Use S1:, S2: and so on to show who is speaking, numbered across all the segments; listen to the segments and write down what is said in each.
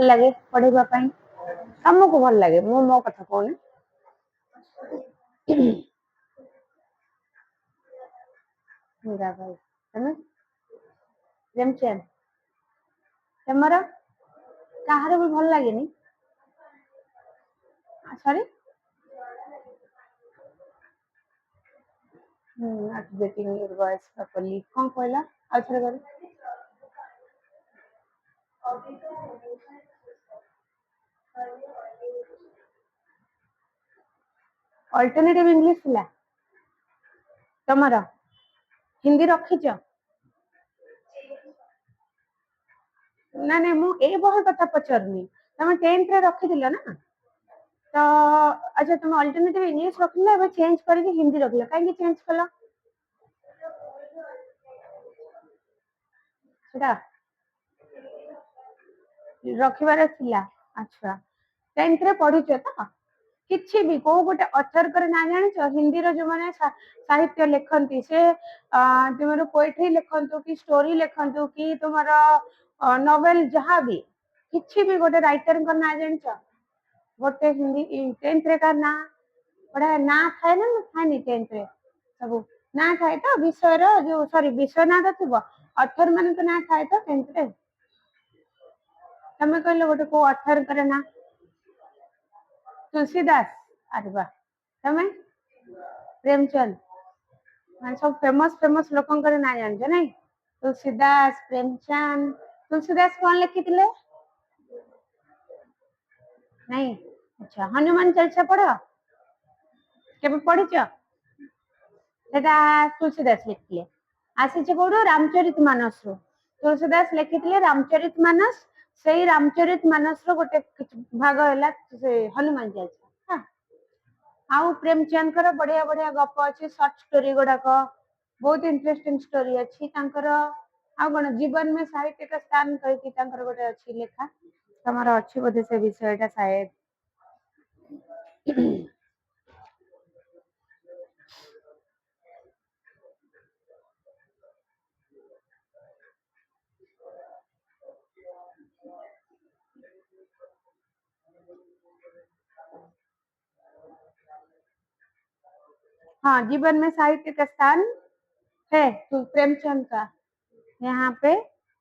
S1: भल लगे पढ़ेबा पई तुमको भल लगे मु मो कथा कहूनी मीरा भाई तमे प्रेमचंद तमर कहार भी भल लगेनी sorry not getting your voice properly कौन कहला आउथरे करे अल्टरनेटिव इंग्लिश थिला तमर हिंदी रखिच ना नहीं मु ए बहर कथा पचरनी तमे 10th रे रखिदिल ना तो अच्छा तुम अल्टरनेटिव इंग्लिश रखिला एबे चेंज करके हिंदी रखिला काहे चेंज कला सेटा रखिबार थिला अच्छा 10th रे पढिछ त किछि भी को गोटे अथर करे ना जानिछ हिंदी रो जो माने साहित्य लेखन्ती से तुमरो पोएट्री लेखन्तु कि स्टोरी लेखन्तु कि तुमरो नोवेल जहां भी किछि भी गोटे राइटर को ना जानिछ गोटे हिंदी 10th रे का ना पढ़ा ना थाए ना थाए नि 10th रे सब ना थाए तो विषय रो जो सॉरी विषय ना तो थिबो अथर माने तो ना थाए तो 10th रे तमे कहले गोटे को अथर करे ना तुलसीदास अरे वाह तमे प्रेमचंद मान सब फेमस फेमस लोकन करे ना जानछ नहीं तुलसीदास प्रेमचंद तुलसीदास कौन लिखिथिले नहीं अच्छा हनुमान चालीसा पढ़ केबे पढ़िछ सेटा तुलसीदास लिखिले आसीछ कोडो रामचरित मानस रो तुलसीदास लिखिथिले रामचरित मानस सेही रामचरित मानस रो गोटे भाग हैला से हनुमान चालीसा हां आउ प्रेमचंद कर बढ़िया बढ़िया गप अच्छी शॉर्ट स्टोरी गुड़ाक बहुत इंटरेस्टिंग स्टोरी अच्छी तांकर आ गण जीवन में साहित्य का स्थान कही तांकर गोटे अच्छी लेखा तमर अच्छी बोधे से विषयटा शायद हाँ जीवन में साहित्य का स्थान है तो प्रेमचंद का यहाँ पे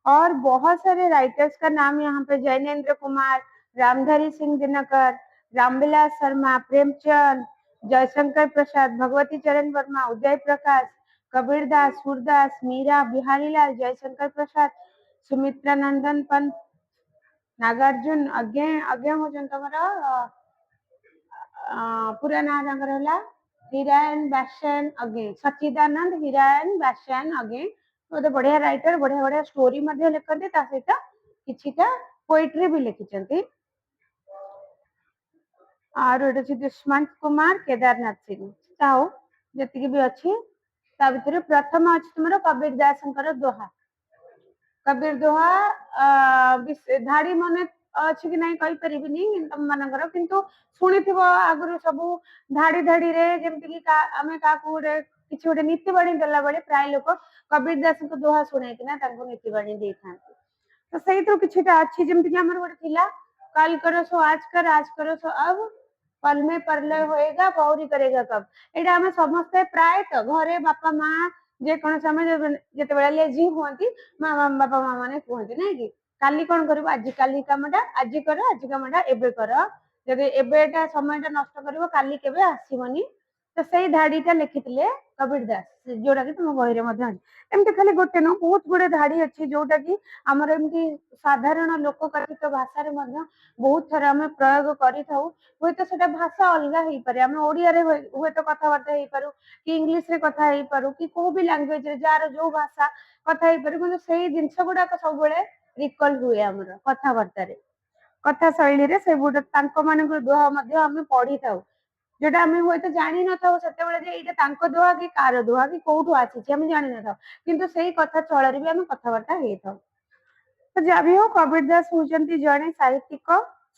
S1: और बहुत सारे राइटर्स का नाम यहाँ पे जैनेन्द्र कुमार रामधारी सिंह दिनकर रामविलास शर्मा प्रेमचंद जयशंकर प्रसाद भगवती चरण वर्मा उदय प्रकाश कबीर दास सूरदास मीरा बिहारीलाल जयशंकर प्रसाद सुमित्रा नंदन पंत नागार्जुन अज्ञे अज्ञे होजन तमरा पूरा ना रंगर होला हिरायन बाशन अगे सच्चिदानंद हिरायन बाशन अगे तो बढ़िया राइटर बढ़िया बढ़िया स्टोरी मध्ये लिखते ता सहित किछिटा पोएट्री भी लिखिचंती और एटा दुष्मंत कुमार केदारनाथ सिंह ताओ जति भी अच्छी ता भितर प्रथम अछि तुमरो कबीर दासंकर दोहा कबीर दोहा धाड़ी मने अच्छी कि नहीं कहि परिबिनी तम मानकर किंतु सुनिथिबो आगुरु सब धाड़ी धाड़ी रे जेमति कि आमे काकू रे किछि गोटे नीति बाणी देला बेले प्राय लोक कबीर दास को दोहा सुने कि ना तांको नीति बाणी देई थांती तो सही तो किछिटा अच्छी जेमति कि हमर गोटे थिला कल करो सो आज करो सो अब पल में परलय होएगा पौरी करेगा कब एटा हमें समस्त प्राय तो घरे बापा माँ जे कोन समय जेते बेले लेजी होंती माँ बापा माँ माने कहते ना कि काली कौन कर आज काली कामटा आज कर आज कामटा एबे कर जदि एबेटा समयटा नष्ट करिवो काली केबे आसीबनी तो सही धाड़ीटा लिखिथिले कबीर दास जोड़ा कि तुम बहिरे मध्ये एमती खाली गोटे न बहुत गुड़े धाड़ी अच्छी जोटा कि आमर एमती साधारण लोक कथित भाषा रे मध्ये बहुत थर आम प्रयोग करिथाउ हुए तो सेटा भाषा अलगा हेई पारे आम ओडिया रे हुए तो कथाबार्ता हेई पारू कि इंग्लिश रे कथा हेई पारू कि को भी लैंग्वेज रे जार जो भाषा कथा हेई पारू किंतु सेही जिंस गुडा सब बेले रिकॉल हुए हमर कथाबार्ता रे कथा शैली रे से गुडा तांको मानक दोहा मध्ये हम पढ़ी थाउ जेटा आम हुए तो जानी न था सेते बेले जे एटा तांको दोहा कि कार दोहा कि कोठु आछि हम जानी न था किंतु सेही कथा चळ रे भी हम कथाबार्ता हेई थाउ तो जा भी हो कबीर दास होचंती जणे साहित्यिक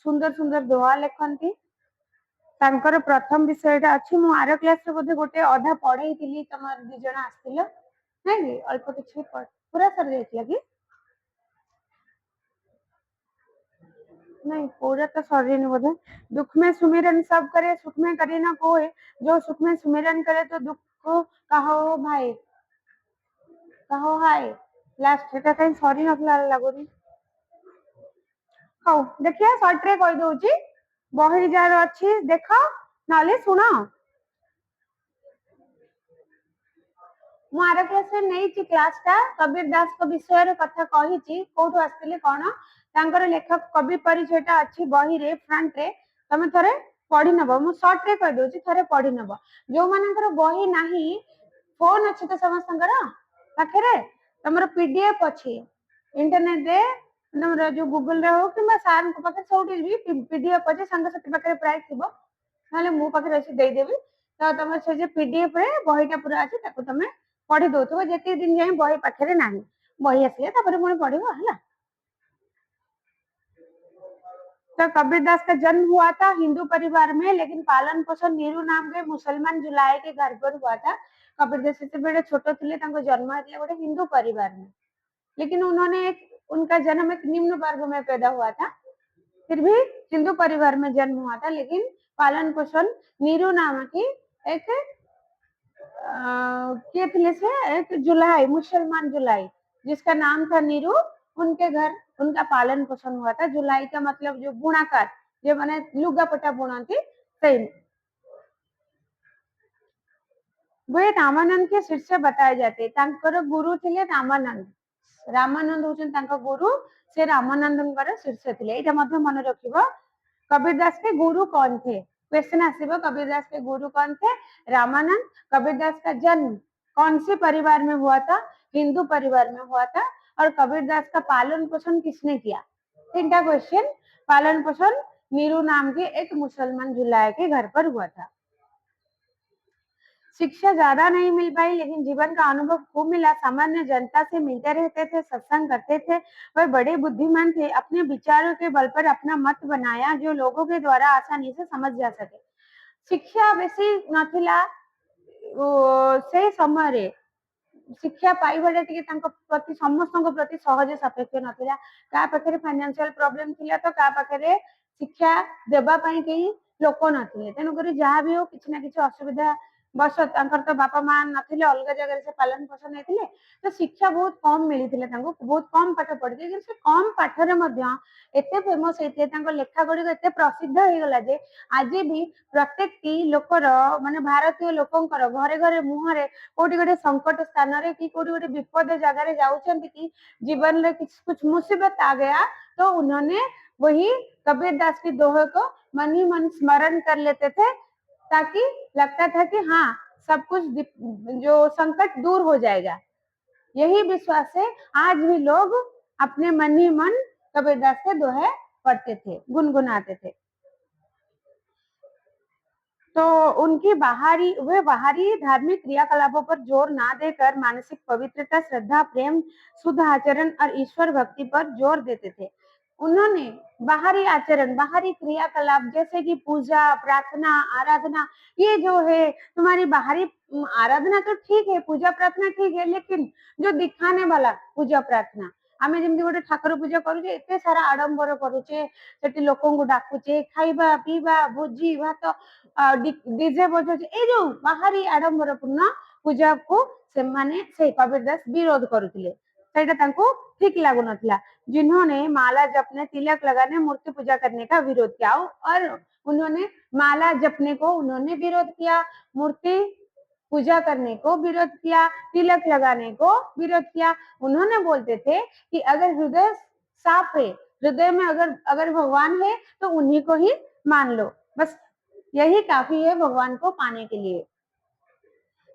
S1: सुंदर सुंदर दोहा लेखन्ती तांकर प्रथम विषयटा अछि मु आर क्लास रे बोधे गोटे अधा पढैतिली तमर दि जण आस्तिल नै अल्प किछि पूरा सर जाइतिला कि नहीं पूरा तो सॉरी नहीं बोले। दुख में सुमिरन सब करे सुख में करे ना कोई, जो सुख में सुमिरन करे तो दुख को कहो भाई कहो हाय। लास्ट এটা କାଇଁ ସରି ନଥିଲା ଲାଗୁନି। ହଉ ଦେଖିବା ସର୍ଟରେ କହିଦଉଛି। ବହି ଯାହାର ଅଛି ଦେଖ ନହେଲେ ଶୁଣ। ମୁଁ ଆର କ୍ଲାସରେ ନେଇଛି କ୍ଲାସଟା କବୀର ଦାସଙ୍କ ବିଷୟରେ କଥା କହିଛି କୋଉଠୁ ଆସିଥିଲେ କଣ ତାଙ୍କର ଲେଖକ କବି ପରିଚୟଟା ଅଛି ବହିରେ ଫ୍ରଣ୍ଟରେ ତମେ ଥରେ ପଢି ନବ। ମୁଁ ସର୍ଟରେ କହିଦଉଛି ଥରେ ପଢି ନବ। ଯୋଉମାନଙ୍କର ବହି ନାହିଁ ଫୋନ ଅଛି ତ ସମସ୍ତଙ୍କର ପାଖରେ ତମର ପିଡିଏଫ ଅଛି ଇଣ୍ଟରନେଟରେ ତମର ଯୋଉ ଗୁଗଲରେ ହଉ କିମ୍ବା ସାରଙ୍କ ପାଖରେ ସବୁଠି ବି ପିଡିଏଫ ଅଛି ସାଙ୍ଗସାଥି ପାଖରେ ପ୍ରାୟ ଥିବ ନହେଲେ ମୋ ପାଖରେ ଅଛି ଦେଇଦେବି। ତ ତମର ସେ ଯୋଉ ପିଡିଏଫ ରେ ବହିଟା ପୁରା ଅଛି ତାକୁ ତମେ पढ़ी दौथुब जेति दिन जाए बही पाखे ना बही आसिले पुणी पढ़ है। तो कबीर दास का जन्म हुआ था हिंदू परिवार में लेकिन पालन पोषण नीरू नाम के मुसलमान जुलाहे के घर पर हुआ था। कबीर दास से छोट थे जन्म गोटे हिंदू परिवार में लेकिन उन्होंने उनका जन्म एक निम्न वर्ग में पैदा हुआ था फिर भी हिंदू परिवार में जन्म हुआ था लेकिन पालन पोषण नीरू नाम की एक किए थे से एक जुलाई मुसलमान जुलाई जिसका नाम था नीरू उनके घर उनका पालन पोषण हुआ था। जुलाई का मतलब जो बुनाकार जो मैंने लुगापटा बुनाती सही वे रामानंद के शिष्य बताए जाते गुरु थे रामानंद। रामानंद होचन गुरु से रामानंद शिष्य थे ये मन रखिब। कबीर दास के गुरु कौन थे क्वेश्चन आसीबो कबीर दास के गुरु कौन थे रामानंद। कबीर दास का जन्म कौन से परिवार में हुआ था हिंदू परिवार में हुआ था और कबीर दास का पालन पोषण किसने किया। तीनटा क्वेश्चन। पालन पोषण नीरू नाम के एक मुसलमान जुलाहे के घर पर हुआ था। शिक्षा ज्यादा नहीं मिल पाई लेकिन जीवन का अनुभव खूब मिला। सामान्य जनता से मिलते रहते थे सत्संग करते थे वह बड़े बुद्धिमान थे अपने विचारों के बल पर अपना मत बनाया जो लोगों के द्वारा आसानी से समझ जा सके। शिक्षा बेसी नथिला से समय शिक्षा पाइबाटा प्रति समस्त प्रति सहज सापेक्ष नथिला। का पाखे फाइनेंशियल प्रॉब्लम थिला तो का पाखे शिक्षा देबा पई कई लोक नथिले तेणुक जहाँ भी हो किसी ना किसी असुविधा बस तो बापा माँ नथिले अलग जगह से पालन पोषण होते तो शिक्षा बहुत कम मिली बहुत कम पाठ पढ़ी लेकिन से कम पाठरे एते फेमस होते लेखा गुड़िक एत प्रसिद्ध हो गला जे आज भी प्रत्येक लोकर माने भारतीय लोकंकर घरे घरे मुहरे कोटी गोटे संकट स्थान रे कि कोटी गोटे विपद जगह जाउछंती कि जीवन में कुछ मुसीबत आ गया तो उन्होंने वही कबीर दास की दोहे को मन ही मन स्मरण कर लेते थे ताकि लगता था कि हाँ सब कुछ जो संकट दूर हो जाएगा। यही विश्वास से आज भी लोग अपने मन ही मन कबीर दास के दोहे पढ़ते थे गुनगुनाते थे। तो उनकी बाहरी धार्मिक क्रियाकलापों पर जोर ना देकर मानसिक पवित्रता श्रद्धा प्रेम शुद्ध आचरण और ईश्वर भक्ति पर जोर देते थे। उन्होंने बाहरी आचरण बाहरी क्रियाकलाप जैसे कि पूजा प्रार्थना आराधना ये जो है तुम्हारी बाहरी आराधना तो ठीक है पूजा प्रार्थना ठीक है लेकिन जो दिखाने वाला पूजा प्रार्थना आम जमी गोटे ठाकुर पूजा करुचे एत सारा आडंबर करुचे से लोक डाकुचे खाइबा पीवा भोजी भात डीजे बजाउचे ए जो बाहरी आडंबर पूर्ण पूजा को से माने से कबीर दास विरोध करुले ठीक लगुन जिन्होंने माला जपने तिलक लगाने मूर्ति पूजा करने का विरोध किया और उन्होंने माला जपने को उन्होंने विरोध किया मूर्ति पूजा करने को विरोध किया तिलक लगाने को विरोध किया। उन्होंने बोलते थे कि अगर हृदय साफ है हृदय में अगर भगवान है तो उन्हीं को ही मान लो बस यही काफी है भगवान को पाने के लिए।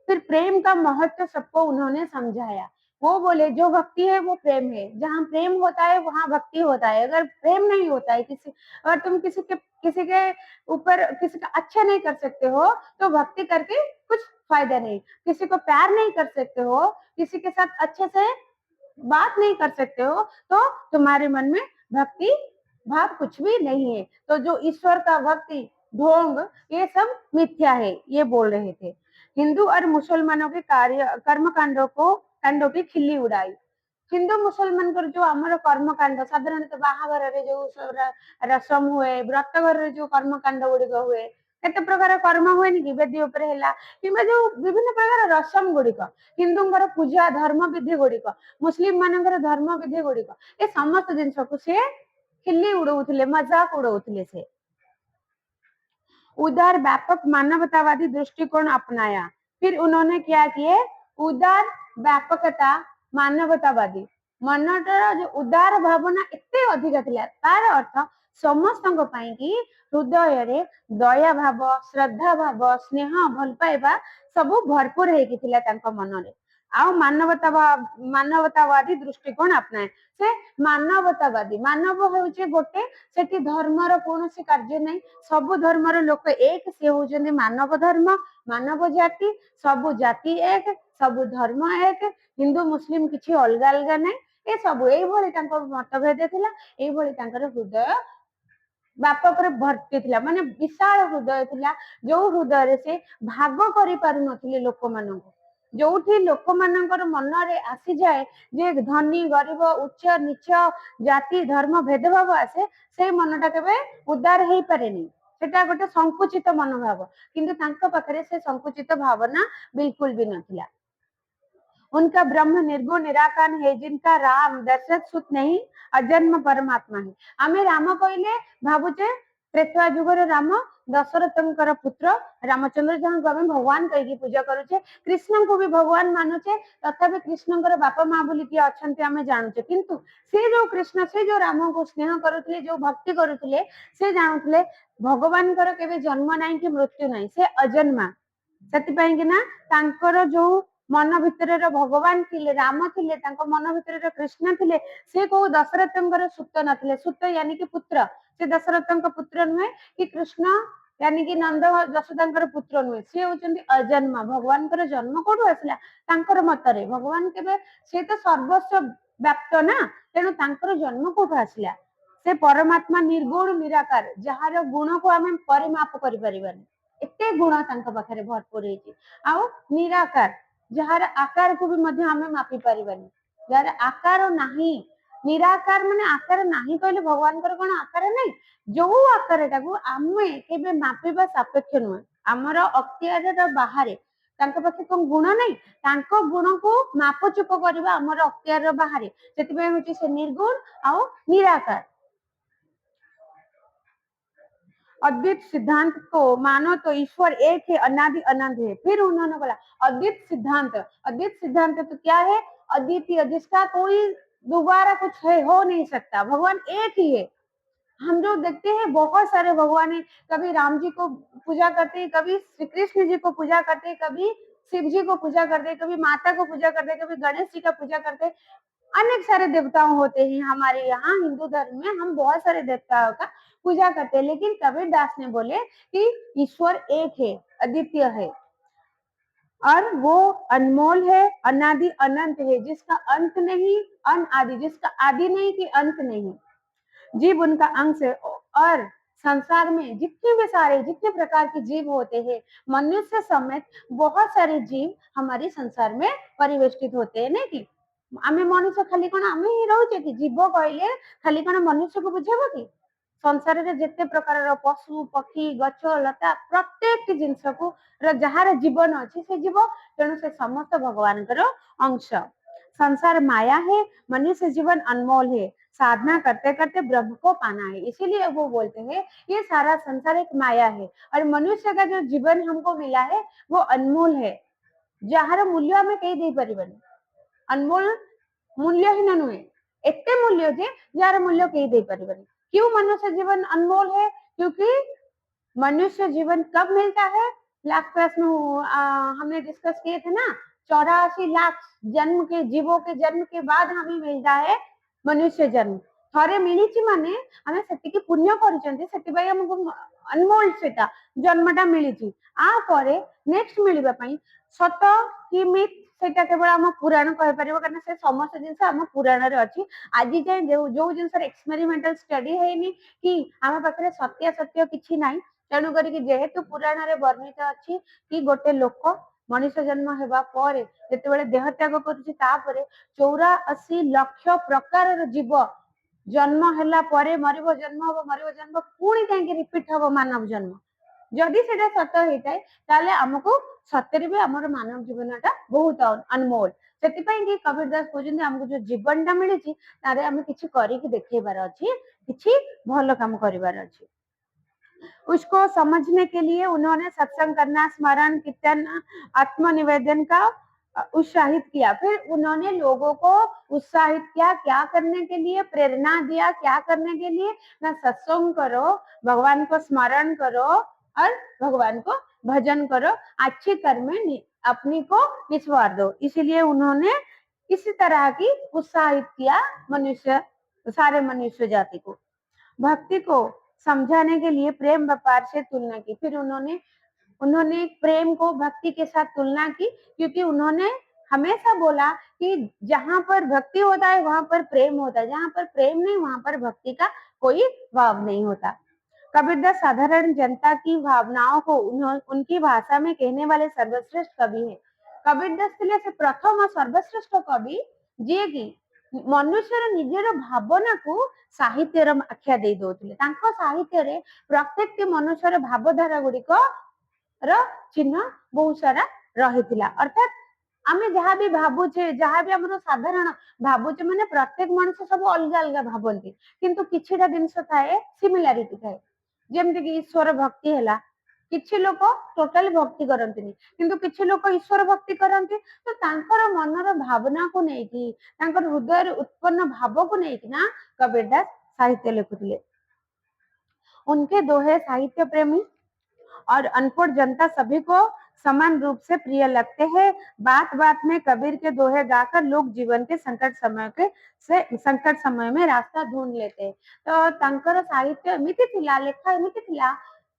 S1: फिर प्रेम का महत्व सबको उन्होंने समझाया। वो बोले जो भक्ति है वो प्रेम है जहाँ प्रेम होता है वहां भक्ति होता है। अगर प्रेम नहीं होता है अगर तुम किसी के ऊपर किसी का अच्छा नहीं कर सकते हो तो भक्ति करके कुछ फायदा नहीं। किसी को प्यार नहीं कर सकते हो किसी के साथ अच्छे से बात नहीं कर सकते हो तो तुम्हारे मन में भक्ति भाव कुछ भी नहीं है। तो जो ईश्वर का भक्ति ढोंग ये सब मिथ्या है ये बोल रहे थे। हिंदू और मुसलमानों के कर्म कांडों की खिल्ली उड़ाई। हिंदू मुसलमान जो आमर कर्मकांड साधारणतः बाहाघर जो रसम हुए व्रत घर जो कर्मकांड गुड़िक हुए केते प्रकार कर्म हुए कि वेदी कि जो विभिन्न प्रकार रसम गुड़िक हिंदूंकर पूजा धर्म विधि गुड़िक मुस्लिम मानकर धर्म विधि गुड़िक ए समस्त जिनस को सी खिल्ली उड़ौले मजाक उड़ौले से उदार व्यापक मानवतावादी दृष्टिकोण अपनाया। फिर उन्होंने क्या किए उदार व्यापकता मानवतावादी मनटर जो उदार भावना एते अधिक थिला तार अर्थ समस्त हृदय रे दया भाव श्रद्धा भाव स्नेह भल पाइबा सब भरपूर होता मन रे आउ मानवतावादी दृष्टिकोण अपनाए से मानवतावादी मानव होचे गोटे सेठी धर्मर कौन कार्य नहीं सब धर्मर लोक एक से होचंदी मानव धर्म मानव जाति सब जाति एक सब धर्म एक हिंदू मुस्लिम किसी अलग अलग नहीं ए सब ये मतभेद थिला हृदय व्यापक भर्ती थिला माने विशाल हृदय थिला जो हृदय से भाग करि पारु नथिले लोक मानक जोठी लोक मानकर मन रे आसी जाए जे धनी गरीब उच्च नीच जाति धर्म भेदभाव आसे से मनटा केबे उदार हेई पारेनी सेटा गोटे संकुचित मनोभाव किंतु तांका पाखरे से संकुचित भावना बिल्कुल भी नथिला। उनका ब्रह्म निर्गुण निराकार है जिनका राम दशरथ सुत नहीं अजन्म परमात्मा है आमे राम कहले भावुचे त्रेता युगर राम दशरथंकर पुत्र रामचंद्र जहां को आमे भगवान कहि पूजा करूचे कृष्ण को भी भगवान मानुचे तथापि कृष्णंकर बापा माँ बोली किए अच्छे आमे जानूचे किंतु से जो कृष्ण से जो राम को स्नेह करुले जो भक्ति करुले से जानूले भगवान केबे जन्म नहीं कि मृत्यु नहीं से अजन्मा से जो मन भितर भगवान थिले राम थिले मन भितर कृष्ण थिले से को दशरथंकर सुत नथिले सुत यानी कि पुत्र से दशरथंक पुत्र नुहे कि कृष्ण यानी कि नंद यशोदांकर पुत्र नुहे से होचंदी अजन्मा भगवान जन्म कोठु आसला तांकर मतरे भगवान केबे से तो सर्वस्व व्याप्त ना तेणु तांकर जन्म कोठु आसला से परमात्मा निर्गुण निराकार जहार गुण को आमे परिमाप करि परिबानी एते गुण तांका पाखरे भरपूर हेची आउ निराकार जार आकार को भी मध्य हमें मापी पारिबानी जार आकार नाही निराकार माने आकार नाही कहले भगवान कर कोन आकार नहीं जो आकार टाको आमे केबे मापिबा सापेक्ष नुहे हमर अख्तियार बाहर तांका पाखे कोन गुण नहीं तांको गुण को मापचुप करबा हमर अख्तियार बाहर सेति पे होची से निर्गुण आउ निराकार। अद्वैत सिद्धांत को मानो तो ईश्वर एक है अनादि अनंत है। फिर उन्होंने बोला अद्वैत सिद्धांत तो क्या है अद्वितीय जिसका कोई दोबारा कुछ है हो नहीं सकता भगवान एक ही है। हम जो देखते हैं बहुत सारे भगवान है कभी राम जी को पूजा करते हैं कभी श्री कृष्ण जी को पूजा करते हैं कभी शिव जी को पूजा करते हैं कभी माता को पूजा करते हैं कभी गणेश जी का पूजा करते हैं अनेक सारे देवताओं होते हैं हमारे यहाँ हिंदू धर्म में हम बहुत सारे देवताओं का पूजा करते हैं लेकिन कबीर दास ने बोले कि ईश्वर एक है अद्वितीय है और वो अनमोल है अनादि अनंत है जिसका अंत नहीं अनादि जिसका आदि नहीं कि अंत नहीं जीव उनका अंश है और संसार में जितने प्रकार के जीव होते हैं मनुष्य समेत बहुत सारे जीव हमारे संसार में परिवेष्टित होते हैं नहीं कि आमे मनुष्य खाली कौन आमे ही रोचे कि जीव कहले खाली कौन मनुष्य को बुझेबो कि संसार रे जेते प्रकार पशु पक्षी गछ लता प्रत्येक जिनस को जार जीवन अच्छी से जीव तेणु से समस्त भगवान अंश संसार माया है मनुष्य जीवन अनमोल है साधना करते करते ब्रह्म को पाना है इसीलिए वो बोलते हैं ये सारा संसार एक माया है और मनुष्य का जो जीवन हमको मिला है वो अनमोल है जार मूल्य आम कई दे पारिबानी अनमोल मूल्यहीन नुहे एते मूल्य जे जार मूल्य कई दे पारिबानी क्यों मनुष्य जीवन अनमोल है क्योंकि मनुष्य जीवन कब मिलता है लास्ट क्लास में हमने डिस्कस किए थे ना 84 लाख जन्म के जीवों के जन्म के बाद हमें मिलता है मनुष्य जन्म थरे मिली माने हमें सेतिकी पुण्य करिसेंती सेति भाई हमको अनमोल सेटा जन्मटा मिली आ परे नेक्स्ट मिलिबा पई सत कि मिथ सेटा केवल हम पुराण कहि परिबो कारण से समस्त जिंस हम पुराण रे अछि आजि जाय जो जिंस एक्सपेरिमेंटल स्टडी हेनी कि हम पाखरे सत्य किछि नाही तेणु करी जेहेतु पुराण रे वर्णित अछि कि गोटे लोक मनुष्य जन्म हेबा परे जेतेबेले देह त्याग करूची तापरे 84 लाख प्रकार जीव जन्म हैला परे मरिबो जन्म हबो मरिबो जन्म पुणी काहे रिपीट हबो मानव जन्म जदि सेटा सत होइताय ताले हमकु सतरे भी हमर मानव जीवनटा बहुत अनमोल सेतिपई कि कबीरदास कहउछन्ती हमकु जो जीवनटा मिलिछि तारे हम किछि करिकि देखैबार अछि किछि भलो काम करिबार अछि उसको समझने के लिए उन्होंने सत्संग करना स्मरण कीर्तन आत्मनिवेदन का उत्साहित किया फिर उन्होंने लोगों को उत्साहित किया क्या करने के लिए प्रेरणा दिया क्या करने के लिए ना सत्संग करो भगवान को स्मरण करो और भगवान को भजन करो अच्छे कर्म में अपनी को निस्वार दो इसीलिए उन्होंने इसी तरह की उत्साहित किया मनुष्य सारे मनुष्य जाति को भक्ति को समझाने के लिए प्रेम व्यापार से तुलना की फिर उन्होंने प्रेम को भक्ति के साथ तुलना की क्योंकि उन्होंने हमेशा बोला कि जहां पर भक्ति होता है वहां पर प्रेम होता है जहां पर प्रेम नहीं वहां पर भक्ति का कोई भाव नहीं होता कबीरदास साधारण जनता की भावनाओं को उनकी भाषा में कहने वाले सर्वश्रेष्ठ कवि है कबीरदास ଥିଲେ से प्रथम सर्वश्रेष्ठ कवि ଯିଏ କି मनुष्यर निजर भावना को साहित्यर आख्या दे दौले साहित्य प्रत्येक मनुष्यर भावधारा गुड़िक चिन्ह बहुत सारा रही अर्थात आम जहाँ भी भावुचे जहाँ भी आम साधारण भावुचे माने प्रत्येक मनुष्य सब अलग अलग भावती किंतु किछिटा जिनस थाए सिमिलारिटी थाए जेमती कि ईश्वर भक्ति है किछि लोक टोटाली भक्ति करंतिनी किंतु किछि लोक ईश्वर भक्ति करंती तो तांकर मनर भावना को नेकी तांकर हृदय उत्पन्न भाव को नेकी ना कबीरदास साहित्य लिखुतिले उनके दोहे साहित्य प्रेमी और अनपढ़ जनता सभी को समान रूप से प्रिय लगते हैं बात बात में कबीर के दोहे गाकर लोग जीवन के संकट समय में रास्ता ढूंढ लेते हैं तो तांकर साहित्य एमिति थिला लेखा एमिति थिला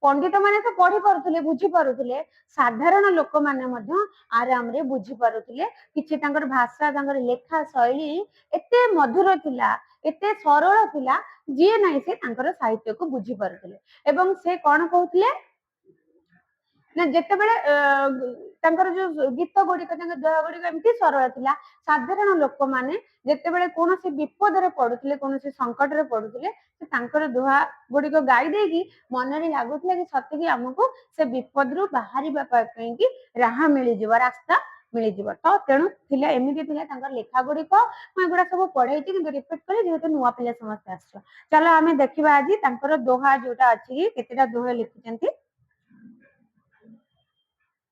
S1: पंडित माने तो पढ़ी पारुथिले बुझी पारुथिले साधारण लोक माने मध्य आराम रे बुझी पारुथिले किछि तांकर भाषा तांकर लेखा शैली एते मधुर थिला एते सरल थिला जे नाही से तांकर साहित्य को बुझी पारुथिले एवं से कोन कहउथिले ना जेते बेले जो गीत गुड़िक दोहा गुड़िक एमती सरल थिला साधारण लोक माने जेते बेले कोनोसी विपद रे पडुथिले कोनोसी संकट रे पडुथिले से तांकर दोहा गुड़िक गाई देगी मन रे लागुथिला कि सत्य कि हमको से विपद रु बाहरिबा पई कि राह मिली जिवो रास्ता मिली जिवो तो तेणु थिला एमिति थिला तांकर लेखा गुड़िक मैं एगुडा सब पढाइछि किंतु रिपीट करे जेहेतु नुवा पिला समस्त आछो चलो आमे देखिबा आज तांकर दोहा जोटा अछि केतेटा दोहा लिखिचंती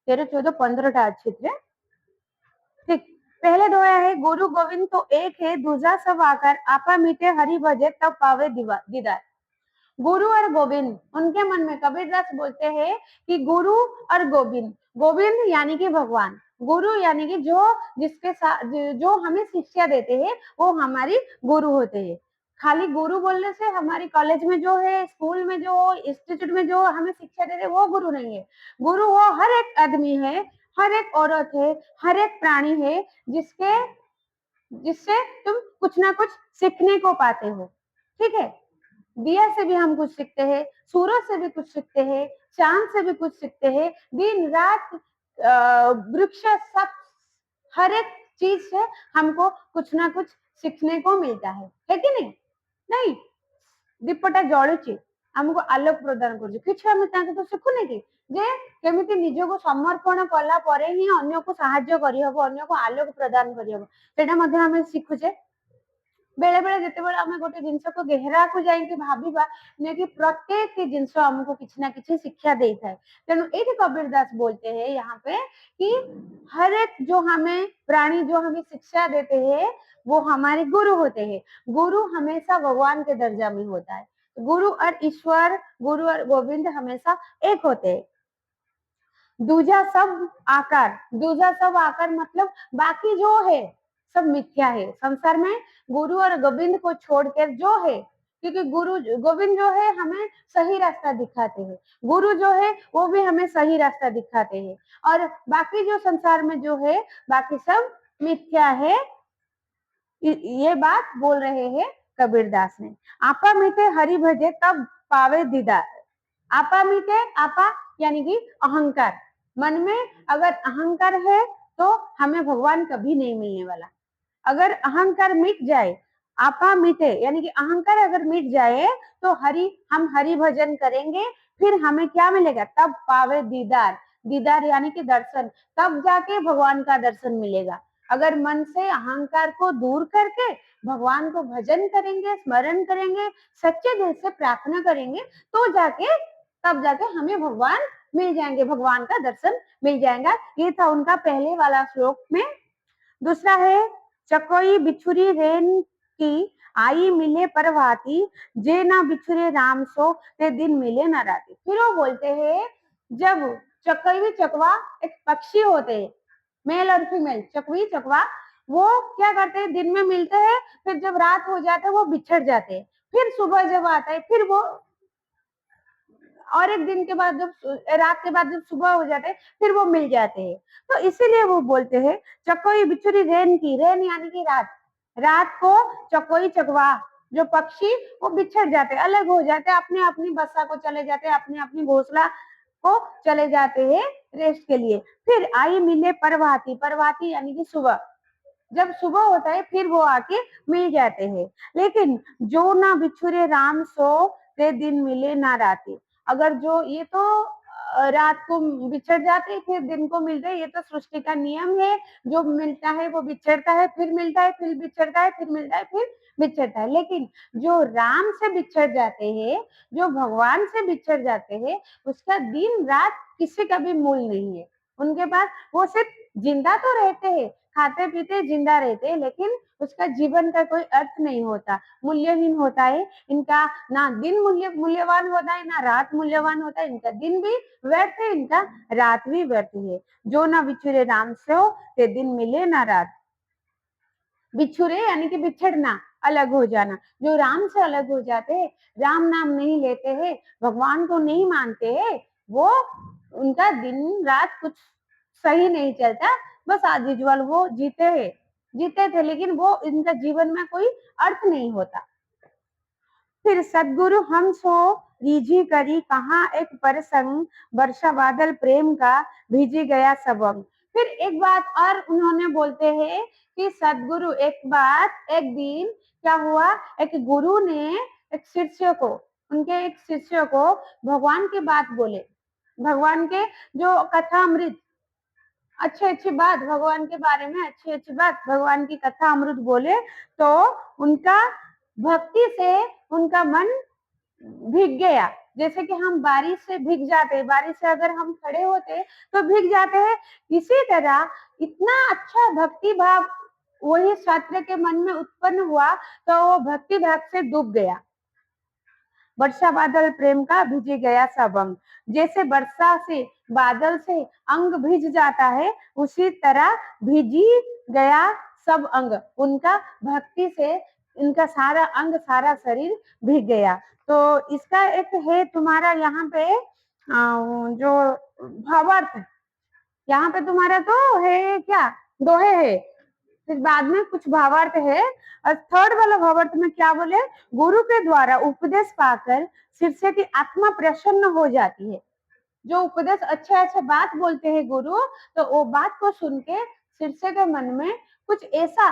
S1: 13, 14, 15 अच्छी ठीक पहले दोहा है गुरु गोविंद तो एक है दूजा सब आकर आपा मीठे हरि भजे तब पावे दीदार गुरु और गोविंद उनके मन में कबीरदास बोलते हैं कि गुरु और गोविंद यानी कि भगवान गुरु यानी कि जो जिसके साथ जो हमें शिक्षा देते हैं वो हमारी गुरु होते हैं खाली गुरु बोलने से हमारी कॉलेज में जो है स्कूल में जो इंस्टीट्यूट में जो हमें शिक्षा देते हैं वो गुरु नहीं है गुरु वो हर एक आदमी है हर एक औरत है हर एक प्राणी है जिससे तुम कुछ ना कुछ सीखने को पाते हो ठीक है दिया से भी हम कुछ सीखते हैं सूरज से भी कुछ सीखते हैं चांद से भी कुछ सीखते हैं दिन रात वृक्ष सब हर एक चीज से हमको कुछ ना कुछ सीखने को मिलता है कि नहीं दीपटा जलुची हमको आलोक प्रदान कर किसी आम तो शिखुने कि जे केमिति निजको समर्पण कला परे ही अन्य को साहाय्य करहब अन्य को आलोक प्रदान करहब सेटा मध्ये आमे शिखुचे बेले बेले जिते बेले आमे गोटे जिंस को गहरा को जाई भाविबा ने कि प्रत्येक जिंस हमको किछि ना किछि शिक्षा देता है तेणु एठी कबीरदास बोलते हैं यहाँ पे कि हर एक जो हमें प्राणी जो हमें शिक्षा देते हैं वो हमारे गुरु होते हैं गुरु हमेशा भगवान के दर्जा में होता है गुरु और ईश्वर गुरु और गोविंद हमेशा एक होते हैं दूजा सब आकार मतलब बाकी जो है सब मिथ्या है संसार में गुरु और गोविंद को छोड़कर जो है क्योंकि गुरु गोविंद जो है हमें सही रास्ता दिखाते हैं गुरु जो है वो भी हमें सही रास्ता दिखाते हैं और बाकी जो संसार में जो है बाकी सब मिथ्या है ये बात बोल रहे हैं कबीरदास ने आपा मीठे हरि भजे तब पावे दीदार आपा मीठे आपा यानी कि अहंकार मन में अगर अहंकार है तो हमें भगवान कभी नहीं मिलने वाला। अगर अहंकार मिट जाए, आपा मिटे, यानी कि अहंकार अगर मिट जाए तो हम हरि भजन करेंगे, फिर हमें क्या मिलेगा? तब पावे दीदार, दीदार यानी कि दर्शन, तब जाके भगवान का दर्शन मिलेगा। अगर मन से अहंकार को दूर करके भगवान को भजन करेंगे, स्मरण करेंगे, सच्चे दिल से प्रार्थना करेंगे, तो जाके तब जाके हमें भगवान मिल जाएंगे, भगवान का दर्शन मिल जाएगा। ये था उनका पहले वाला श्लोक में। दूसरा है, चकोई बिछुरी रेन की आई मिले परभाती, जे ना बिछुरे राम सो ते दिन मिले न राती। फिर वो बोलते हैं, जब चकवी चकवा एक पक्षी होते हैं, मेल और फीमेल, चकवी चकवा, वो क्या करते हैं? दिन में मिलते हैं, फिर जब रात हो जाता है वो बिछड़ जाते हैं, फिर सुबह जब आता है फिर वो, और एक दिन के बाद जब रात के बाद जब सुबह हो जाते हैं फिर वो मिल जाते हैं। तो इसीलिए वो बोलते हैं, चकोई बिछुरी रेन की, रेन यानी कि रात, रात को चकोई चकवा जो पक्षी वो बिछड़ जाते, अलग हो जाते, अपने अपनी बसा को चले जाते, अपने अपनी घोंसला को चले जाते हैं रेस्ट के लिए। फिर आई मिले परभाती, परभाती यानी कि सुबह, जब सुबह होता है फिर वो आके मिल जाते हैं। लेकिन जो ना बिछुरे राम सो ते दिन मिले ना राती, अगर जो ये तो रात को बिछड़ जाते फिर दिन को मिलते, ये तो सृष्टि का नियम है, जो मिलता है वो बिछड़ता है, फिर मिलता है, फिर बिछड़ता है, फिर मिलता है, फिर बिछड़ता है। लेकिन जो राम से बिछड़ जाते हैं, जो भगवान से बिछड़ जाते हैं, उसका दिन रात किसी का भी मूल नहीं है उनके पास। वो सिर्फ जिंदा तो रहते हैं, खाते पीते जिंदा रहते हैं, लेकिन उसका जीवन का कोई अर्थ नहीं होता, मूल्यहीन होता है इनका। ना दिन मूल्यवान होता है, ना रात मूल्यवान होता है, इनका दिन भी व्यर्थ है, इनका रात भी व्यर्थ है। जो ना बिछुरे राम से हो ते दिन मिले ना रात, बिछुरे यानी कि बिछड़ना, अलग हो जाना। जो राम से अलग हो जाते हैं, राम नाम नहीं लेते हैं, भगवान को नहीं मानते हैं, वो उनका दिन रात कुछ सही नहीं चलता, बस आज यूजुअल वो जीते थे, लेकिन वो इनका जीवन में कोई अर्थ नहीं होता। फिर सदगुरु हम सो रीझी करी कहाँ एक परसंग, वर्षा बादल प्रेम का भीजी गया सबंग। फिर एक बात और उन्होंने बोलते हैं कि सदगुरु, एक दिन क्या हुआ, एक गुरु ने उनके एक शिष्य को भगवान की बात बोले, भगवान के जो कथा अमृत, अच्छी बात, भगवान के बारे में अच्छी बात, भगवान की कथा अमृत बोले, तो उनका भक्ति से उनका मन भीग गया। जैसे कि हम बारिश से भीग जाते हैं, बारिश से अगर हम खड़े होते तो भीग जाते हैं, इसी तरह इतना अच्छा भक्ति भाव वही छात्र के मन में उत्पन्न हुआ, तो वो भक्ति भाव से डूब गया। वर्षा बादल प्रेम का भीज गया सब अंग, जैसे वर्षा से बादल से अंग भीज जाता है, उसी तरह भीजी गया सब अंग, उनका भक्ति से इनका सारा अंग, सारा शरीर भीग गया। तो इसका एक है तुम्हारा यहाँ पे जो भावार्थ, यहाँ पे तुम्हारा तो है क्या, दोहे है, फिर बाद में कुछ भावार्थ है। और थर्ड वाला भावार्थ में क्या बोले, गुरु के द्वारा उपदेश पाकर शिष्य की आत्मा प्रसन्न हो जाती है। जो उपदेश अच्छे बात बोलते हैं गुरु, तो वो बात को सुन के शिष्य के मन में कुछ ऐसा,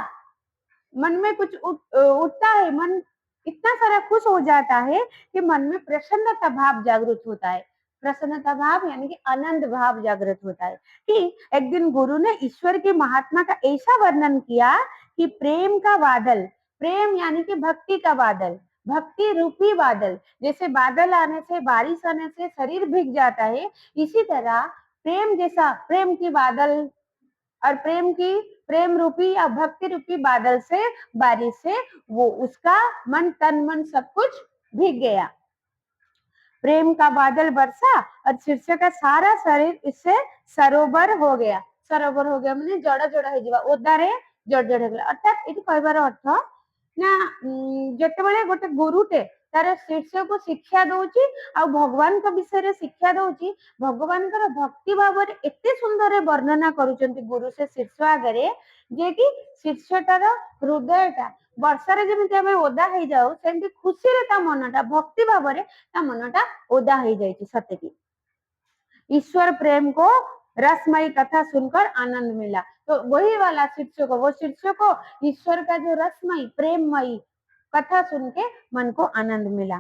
S1: मन में कुछ उठता है, मन इतना सारा खुश हो जाता है कि मन में प्रसन्नता भाव जागृत होता है। प्रसन्नता भाव यानी कि आनंद भाव जागृत होता है। कि एक दिन गुरु ने ईश्वर की महात्मा का ऐसा वर्णन किया कि प्रेम का बादल, प्रेम यानी कि भक्ति का बादल, भक्ति रूपी बादल, जैसे बादल आने से, बारिश आने से शरीर भीग जाता है, इसी तरह प्रेम जैसा, प्रेम की बादल और प्रेम रूपी या भक्ति रूपी बादल से, बारिश से वो उसका मन, तन मन सब कुछ भीग गया। प्रेम का बादल बरसा और शिष्य का सारा शरीर इससे सरोवर हो गया। सरोवर हो गया माने जड़ जड़ हो जावा, ओदारे जड़ जड़ हो गया। अर्थात एटी कहबार अर्थ ना जेतेबेले गोटे गुरुटे तार शिष्य को शिक्षा दउची आ भगवान का विषय शिक्षा दउची, भगवान कर भक्ति भाव एते सुंदर वर्णना करूचंती गुरु से शिष्य आगे, जे कि शिष्यटार हृदयटा वर्षारे जेमिति आमे ओदा हो जाऊ, सेमती खुशी रे ता मनटा, भक्ति भाव ता मनटा ओदा हो जाइछि। सत्य की ईश्वर प्रेम को रसमयी कथा सुनकर आनंद मिला। तो वही वाला शीर्षक, वो शीर्षक को ईश्वर का जो रसमयी प्रेममयी कथा सुन के मन को आनंद मिला।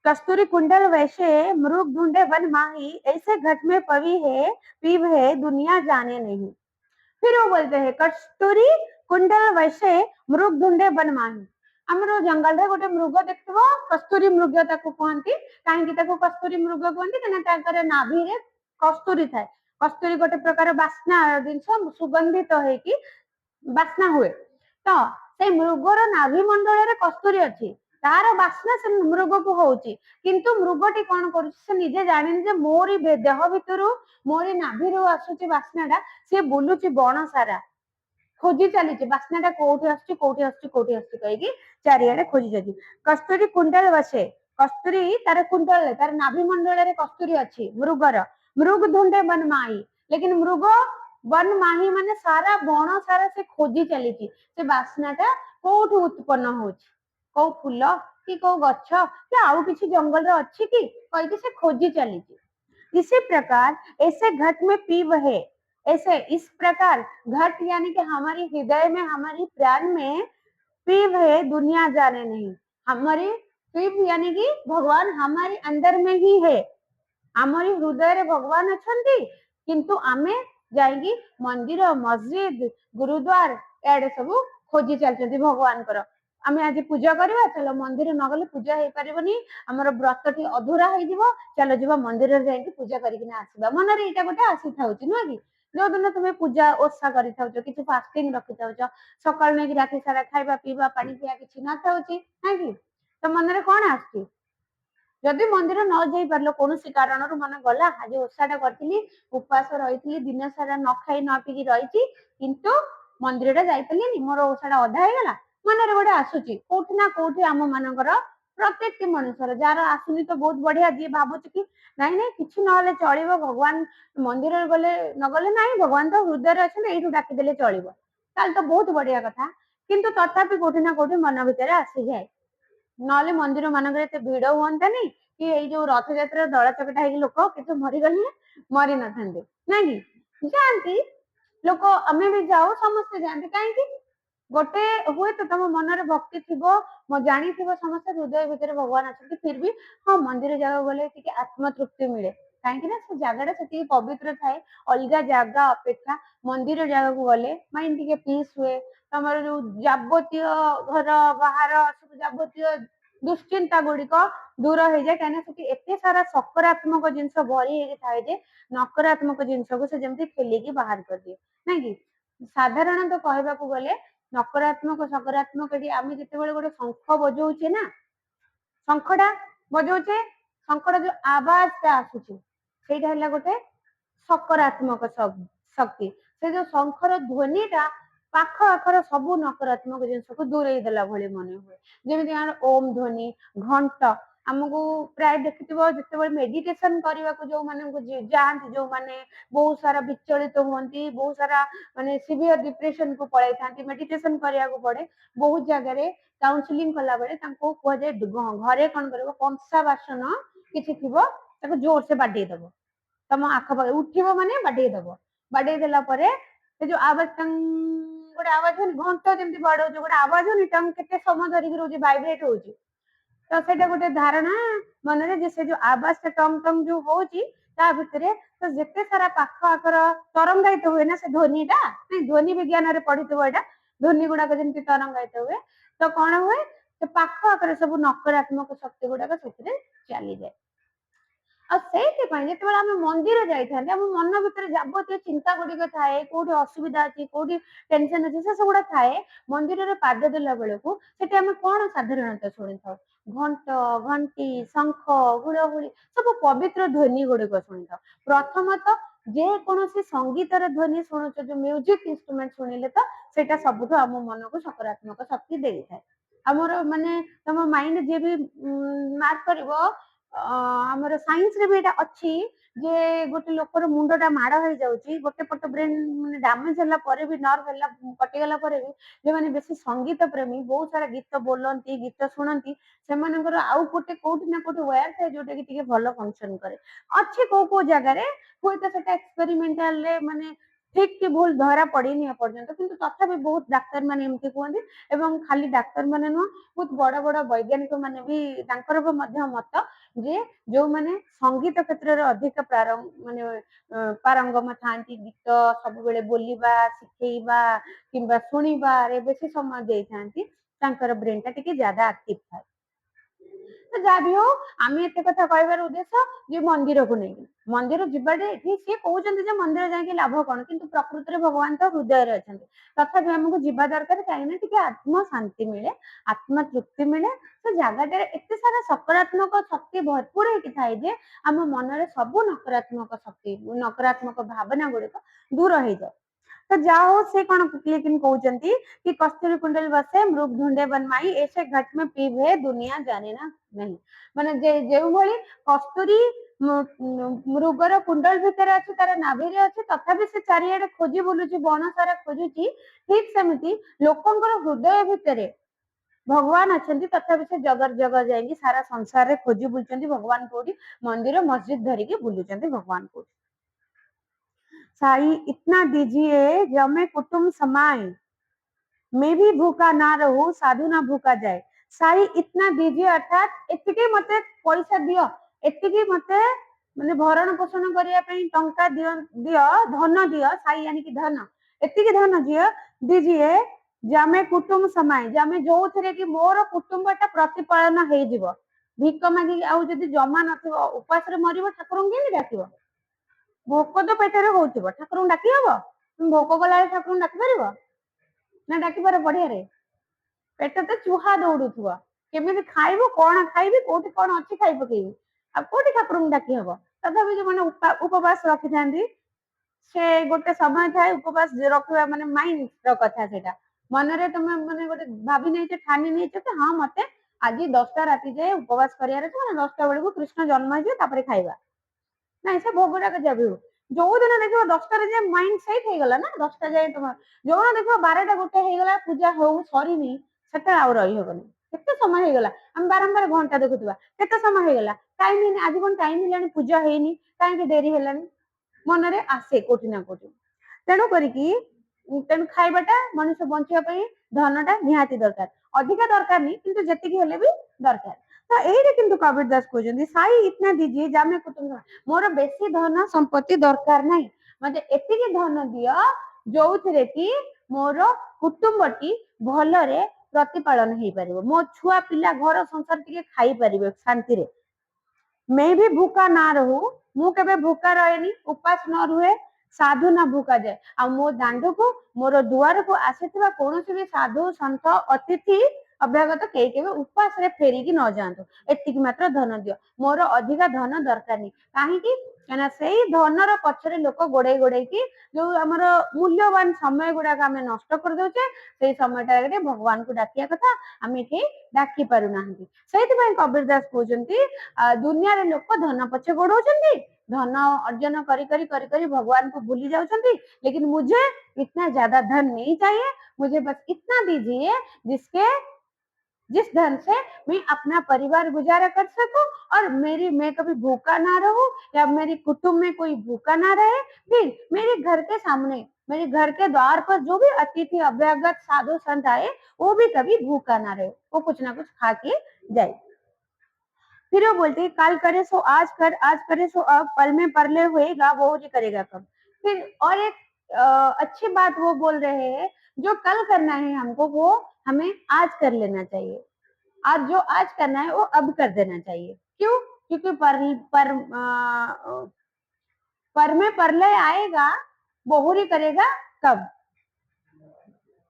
S1: कस्तूरी कुंडल वैसे मृग ढूंढे वन माही, ऐसे घट में पवी है पीव है दुनिया जाने नहीं। फिर वो बोलते हैं कस्तूरी कुंडल वैसे मृग ढूंढे वन माही। ଆମର ଜଙ୍ଗଲରେ ଗୋଟେ ମୃଗ ଦେଖିଥିବ, କସ୍ତୁରୀ ମୃଗ ତାକୁ କହନ୍ତି। କାହିଁକି ତାକୁ କସ୍ତୁରୀ ମୃଗ କହନ୍ତି? କାହିଁକିନା ତାଙ୍କର ନାଭିରେ କସ୍ତୁରୀ ଥାଏ। କସ୍ତୁରୀ ଗୋଟେ ପ୍ରକାର ବାସ୍ନା ଜିନିଷ, ସୁଗନ୍ଧିତ ହେଇକି ବାସ୍ନା ହୁଏ। ତ ସେଇ ମୃଗର ନାଭି ମଣ୍ଡଳରେ କସ୍ତୁରୀ ଅଛି, ତାର ବାସ୍ନା ସେ ମୃଗକୁ ହଉଛି। କିନ୍ତୁ ମୃଗଟି କଣ କରୁଛି? ସେ ନିଜେ ଜାଣିନି ଯେ ମୋରି ଦେହ ଭିତରୁ, ମୋରି ନାଭିରୁ ଆସୁଛି ବାସ୍ନାଟା। ସେ ବୁଲୁଛି ବଣ ସାରା, ଖୋଜି ଚାଲିଛି ବାସ୍ନାଟା କୋଉଠି ଆସୁଛି, କୋଉଠି ଆସୁଛି, କୋଉଠି ଆସୁଛି କହିକି ଚାରିଆଡେ ଖୋଜି ଚାଲିଛି। କସ୍ତୁରୀ କୁଣ୍ଡଳ ବସେ, କସ୍ତୁରୀ ତାର କୁଣ୍ଡଳରେ, ତାର ନାଭି ମଣ୍ଡଳରେ କସ୍ତୁରୀ ଅଛି ମୃଗର। ମୃଗ ଢୁଣ୍ଡେ ବନ ମାଇ, ଲେକିନ ମୃଗ ବନ ମାହି ମାନେ ସାରା ବଣ ସାରା ସେ ଖୋଜି ଚାଲିଛି ସେ ବାସ୍ନାଟା କୋଉଠୁ ଉତ୍ପନ୍ନ ହଉଛି, କୋଉ ଫୁଲ କି କୋଉ ଗଛ କି ଆଉ କିଛି ଜଙ୍ଗଲରେ ଅଛି କି କହିକି ସେ ଖୋଜି ଚାଲିଛି। इसी प्रकार ऐसे घट में पीव है, ऐसे इस प्रकार घट यानी कि हमारी हृदय में, हमारी प्राण में पीव है दुनिया जाने नहीं। हमारी पीव यानी कि भगवान हमारे अंदर में ही है। हमारी हृदय रे भगवान अछंती, किंतु आमे जाइकी मंदिर मस्जिद गुरुद्वार एडे सब खोजी चलती भगवान कर। आमे आज पूजा करवा, चलो मंदिर न गले पूजा हो पारिबनी, हमर व्रत टी अधूरा हो जिवो, चलो जीवा मंदिर रे जाइकी पूजा करिकिना आसीबा। मन रे एटा गोटे आसी थाउची नुह कि जो दिन तुम पूजा ओषा करि थाउचो, किछि फास्टिंग रखि थाउचो, सकाळ ने कि राति सारा खाइबा पीबा पानी पिया किछि न थाउची नै कि, तो मन रे कोन आसी? जदि मंदिर न जाई पारलो, कौनसी कारणरू मन गला आज ओषाटा करथिली, उपवास रहिथिली, दिन सारा न खाई न पीकी रहिची, किंतु मंदिरटा जाई पारलिनी, मोर ओषाटा अधा हेगला, मनरे गोटे आसुची कोठी ना कोठी आम मानकर प्रत्येक मनुष्यर जार आसुनी तो बहुत बढ़िया, जी भावुची कि नाई नाई किछि नहले चलिबो, भगवान मंदिर गले न गले नाई, भगवान तो हृदय अच्छे एठू डाकिदेले चलिबो, ताल तो बहुत बढ़िया कथा। किंतु तथापि कोठी ना कोठी मन भितर आसी जाए। नहले मंदिर मानक एते भिड़ हुअंतानी कि एई जो रथ यात्रा दला चकटा हेकी लोक केते मरिगले, मरि नथांते ना कि जाती लोक, आमे भी जाऊ, समस्त जाती कहीं गोटे हुए तो तुम मनरे भक्ति थी, जानी समस्त हृदय भितर भगवान अच्छा, फिर भी हाँ मंदिर जगह गले आत्म तृप्ति मिले, कहीं से जगह से पवित्र थाए। अलग जगह अपेक्षा मंदिर जगह को गले माइंड टी पीस हुए, तुम जो जावतीय घर बाहर सब जावतीय दुश्चिंता गुड़िक दूर हो जाए, कहीं एत सारा सकारात्मक जिनस भरी थाए जे नकारात्मक जिनस को से जमी ठेलिकी बाहर कर दिए ना कि। साधारणतः कहवाक गले नकारात्मक सकारात्मक आम जिते गोटे शंख बजाऊे ना, शंखटा बजाऊे, शंखर जो आवाज टा आसूची से गोटे सकारात्मक शक्ति, से जो शंखर ध्वनिटा पाख आखर सब नकारात्मक जिनस को दूरे देला भली मन हुए। जमी ओम ध्वनि, घंट आमको प्राय देखिथ जिते मेडिटेशन करने को जो माने जाती, जो माने बहुत सारा विचलित हुंती, बहुत सारा माने सीवियर डिप्रेशन को पड़े था, मेडिटेशन करने को पड़े, बहुत जगह काउंसलिंग कला बेले कह जाए घरे कौन कर कंसा बासन किसी थी जोर से बाडे दब, तुम आखपाख उठिब माने बाडे दब, बाडे देला जो आवाज गोटे आवाज हो घंट जमी बाड़ो गोटे आवाज हो टंग के समय धरिक रोज वाइब्रेट हो, तो सेटा गोटे धारणा मन रे से जो आवाज टंग टंग जो होची ता भितरे तो जेते सारा पाख आकर तरंगायित हुए ना से ध्वनिटा, ध्वनि विज्ञान रे पढ़िथिबो एटा, ध्वनि गुडाक जेमति तरंगायित हुए, तो कौन हुए से पाख आकर सब नकारात्मक शक्ति गुडाक सेथिरे चली जाए। जो आम मंदिर जाते मन भर जबत चिंता गुड़िक थाए, कौटी असुविधा अच्छी, कौटी टेंशन अच्छी, से सब गुड़ा थाए, मंदिर में पाद देला बेलू से कौन साधारणतः शुणी था घंट घंटी शंख हुड़हुड़ी सब पवित्र ध्वनि गुड़िक शुणी था। प्रथमतः जेकोसी संगीतर ध्वनि शुणुच, जो म्यूजिक इंस्ट्रूमेंट शुणिले तो सेटा सबुठ आम मन को सकारात्मक शक्ति दे था। आमर माने तुम माइंड जे भी मार्क कर ଆମର ସାଇନ୍ସ ରେ ବି ଏଇଟା ଅଛି ଯେ ଗୋଟେ ଲୋକର ମୁଣ୍ଡଟା ମାଡ଼ ହେଇଯାଉଛି, ଗୋଟେ ପଟ ବ୍ରେନ୍ ମାନେ ଡ୍ୟାମେଜ ହେଲା ପରେ ବି, ନର୍ଭ ହେଲା କଟିଗଲା ପରେ ବି, ଯୋଉମାନେ ବେଶୀ ସଙ୍ଗୀତ ପ୍ରେମୀ ବହୁତ ସାରା ଗୀତ ବୋଲନ୍ତି, ଗୀତ ଶୁଣନ୍ତି, ସେମାନଙ୍କର ଆଉ ଗୋଟେ କୋଉଠି ନା କୋଉଠି ୱେୟାର ଥାଏ ଯୋଉଟା କି ଟିକେ ଭଲ ଫଙ୍କସନ କରେ। ଅଛି କୋଉ କୋଉ ଜାଗାରେ, ହୁଏତ ସେଟା ଏକ୍ସପେରିମେଣ୍ଟାଲରେ ମାନେ ଠିକ କି ଭୁଲ ଧରା ପଡିନି ଏପର୍ଯ୍ୟନ୍ତ, କିନ୍ତୁ ତଥାପି ବହୁତ ଡାକ୍ତର ମାନେ ଏମିତି କୁହନ୍ତି। ଏବଂ ଖାଲି ଡାକ୍ତର ମାନେ ନୁହଁ, ବହୁତ ବଡ ବଡ ବୈଜ୍ଞାନିକ ମାନେ ବି ତାଙ୍କର ବି ମଧ୍ୟ ମତ ଯେ ଯୋଉମାନେ ସଙ୍ଗୀତ କ୍ଷେତ୍ରରେ ଅଧିକ ମାନେ ପାରଙ୍ଗମ ଥାନ୍ତି, ଗୀତ ସବୁବେଳେ ବୋଲିବା, ଶିଖେଇବା କିମ୍ବା ଶୁଣିବାରେ ବେଶୀ ସମୟ ଦେଇଥାନ୍ତି, ତାଙ୍କର ବ୍ରେନ ଟା ଟିକେ ज्यादा ଆକ୍ଟିଭ ଥାଏ। ତ ଯାହା ବି ହଉ, ଆମେ ଏତେ କଥା କହିବାର ଉଦ୍ଦେଶ୍ୟ ଯେ ମନ୍ଦିରକୁ ନେଇକି, ମନ୍ଦିର ଯିବାଟେ ଏଠି ସିଏ କହୁଛନ୍ତି ଯେ ମନ୍ଦିର ଯାଇକି ଲାଭ କଣ, କିନ୍ତୁ ପ୍ରକୃତରେ ଭଗବାନ ତ ହୃଦୟରେ ଅଛନ୍ତି। ତଥାପି ଆମକୁ ଯିବା ଦରକାର, କାହିଁକି ନା ଟିକେ ଆତ୍ମ ଶାନ୍ତି ମିଳେ, ଆତ୍ମ ତୃପ୍ତି ମିଳେ। ସେ ଜାଗାଟାରେ ଏତେ ସାରା ସକାରାତ୍ମକ ଶକ୍ତି ଭରପୁର ହେଇକି ଥାଏ ଯେ ଆମ ମନରେ ସବୁ ନକାରାତ୍ମକ ଶକ୍ତି, ନକାରାତ୍ମକ ଭାବନା ଗୁଡିକ ଦୂର ହେଇଯାଏ। तो जाओ से कौन लेकिन कहते कि कस्तूरी कुंडल बसे मृग ढूंढे बनमाई ऐसे घट में पीवे दुनिया जाने ना नहीं माने जो भली कस्तूरी मृगर कुंडल भितर अच्छे तार नाभि अच्छे तथापि से चारिआडे खोजी बुलुची बन सारा खोजुची ठीक सेमती लोकंकर हृदय भितर भगवान अच्छा तथापि से जगर जगर जाएंगी सारा संसार रे खोजी बुलुचंती भगवान कोठी मंदिर मस्जिद धरिकी बुलुचंती भगवान कोठी साई इतना दीजिए जमे कुटुंब समाए मैं भी भूखा ना रहूं साधु ना भूखा जाए साई इतना दीजिए अर्थात एतिके मते पैसा दियो एतिके मते माने भरण पोषण करिया पई टंका दियो दियो धन दियो साई यानी कि धन एतिके धन दियो दीजिए जमे कुटुंब समाए जमे जो थरे कि मोर कुटुंबटा प्रतिपालन हेई जिवो भिक मागी आउ जदी जमा नथिवो उपास रे मरिवो ठाकुर केनि डाकिवो भोक तो पेटरे होउथिबो ठाकुर डाकी हबो तुम भोक गला ठाकुर डाकी परिबो ना डाकी पार बढ़िया रे पेट तो चूहा दौड़ुथिବ केमिति खाइबो कोन खाइबी कोठी कोन अछि खाइ पकेबी आ कोठी ठाकुर डाकी हबो तथापि जो माने उपवास रखिथांदी से गोटे समय थाए उपवास रखिबा माने माइंड रो कथा सेटा मनरे तुम माने गोटे भाबी नै जे ठानी नै जे हां मते आज 10टा राति जाए उपवास करियार अछि माने 10टा बेलकू कृष्ण जन्म हे तापरे खाइबा नहीं से भोगटा जब जो दिन देखो 10टा रे माइंड सेट हो गला ना 10टा जाए तुम जो देखो 12टा गोटे हो गला पूजा हो सरीनी सेटा आ रही होबनी केते समय हो गला हम बारंबार घंटा देखुतबा केते समय हो गला टाइम नहीं आज कोन टाइम हिलानी पूजा हेनी काहे के देरी हेलानी मन रे आसे कोठी ना कोठी तेणु करिकी तेणु खाइबाटा मनुष्य बंचिया पई धनटा निहाती दरकार अधिका दरकार नहीं किंतु जतिकी हेले भी दरकार तो एइरे किंतु कबीर दास कहउजंदी साई इतना दीजिए जामे कुटुंब मोर बेसी धन संपत्ति दरकार नहीं मते एतिकी धन दियो जोउथिरे कि मोर कुटुंबटी भलरे प्रतिपालन हेई परिबो मो छुआ पिला घर संसार टिके खाई परिबे शांति रे मैं भी भूखा ना रहूं मु केबे भूखा रहेनी उपास न रुहे साधु ना भूखा जाए आ मो दांडो को मोर दुआर को आसीथिबा कोनोसी भी साधु संत अतिथि अभ्यागत कई केबे उपास रे फेरिकी न जांतु एतिकी मात्र धन दियो मोर अधिका धन दरकार नहीं काहे कि काना सेई धनर पछरे लोक गोडे गोडे की जो हमर मूल्यवान समय गुडा आमे नष्ट कर दोचे सेई समयटा रे भगवान को डाकिया कथा आमे के डाकी पारु नाहंती सेति पय कबीर दास कहउजंती दुनिया रे लोक धन पछे गोडौचंती धन अर्जन करी करी करी करी भगवान को भूली जाउचंती लेकिन मुझे इतना ज्यादा धन नहीं चाहिए मुझे बस इतना दीजिए जिस धन से मैं अपना परिवार गुजारा कर सकूं और मैं कभी भूखा ना रहूं या मेरी कुटुंब में कोई भूखा ना रहे फिर मेरे घर के सामने मेरे घर के द्वार पर जो भी अतिथि अभ्यागत साधु संत आए वो भी कभी भूखा ना रहे वो कुछ ना कुछ खा के जाए फिर वो बोलते कल करे सो आज करे सो अब पल में परले होएगा वो ही करेगा कब फिर और एक अच्छी बात वो बोल रहे हैं जो कल करना है हमको वो हमें आज कर लेना चाहिए आज जो आज करना है वो अब कर देना चाहिए क्यों क्योंकि पर में परलय आएगा बहुरी करेगा कब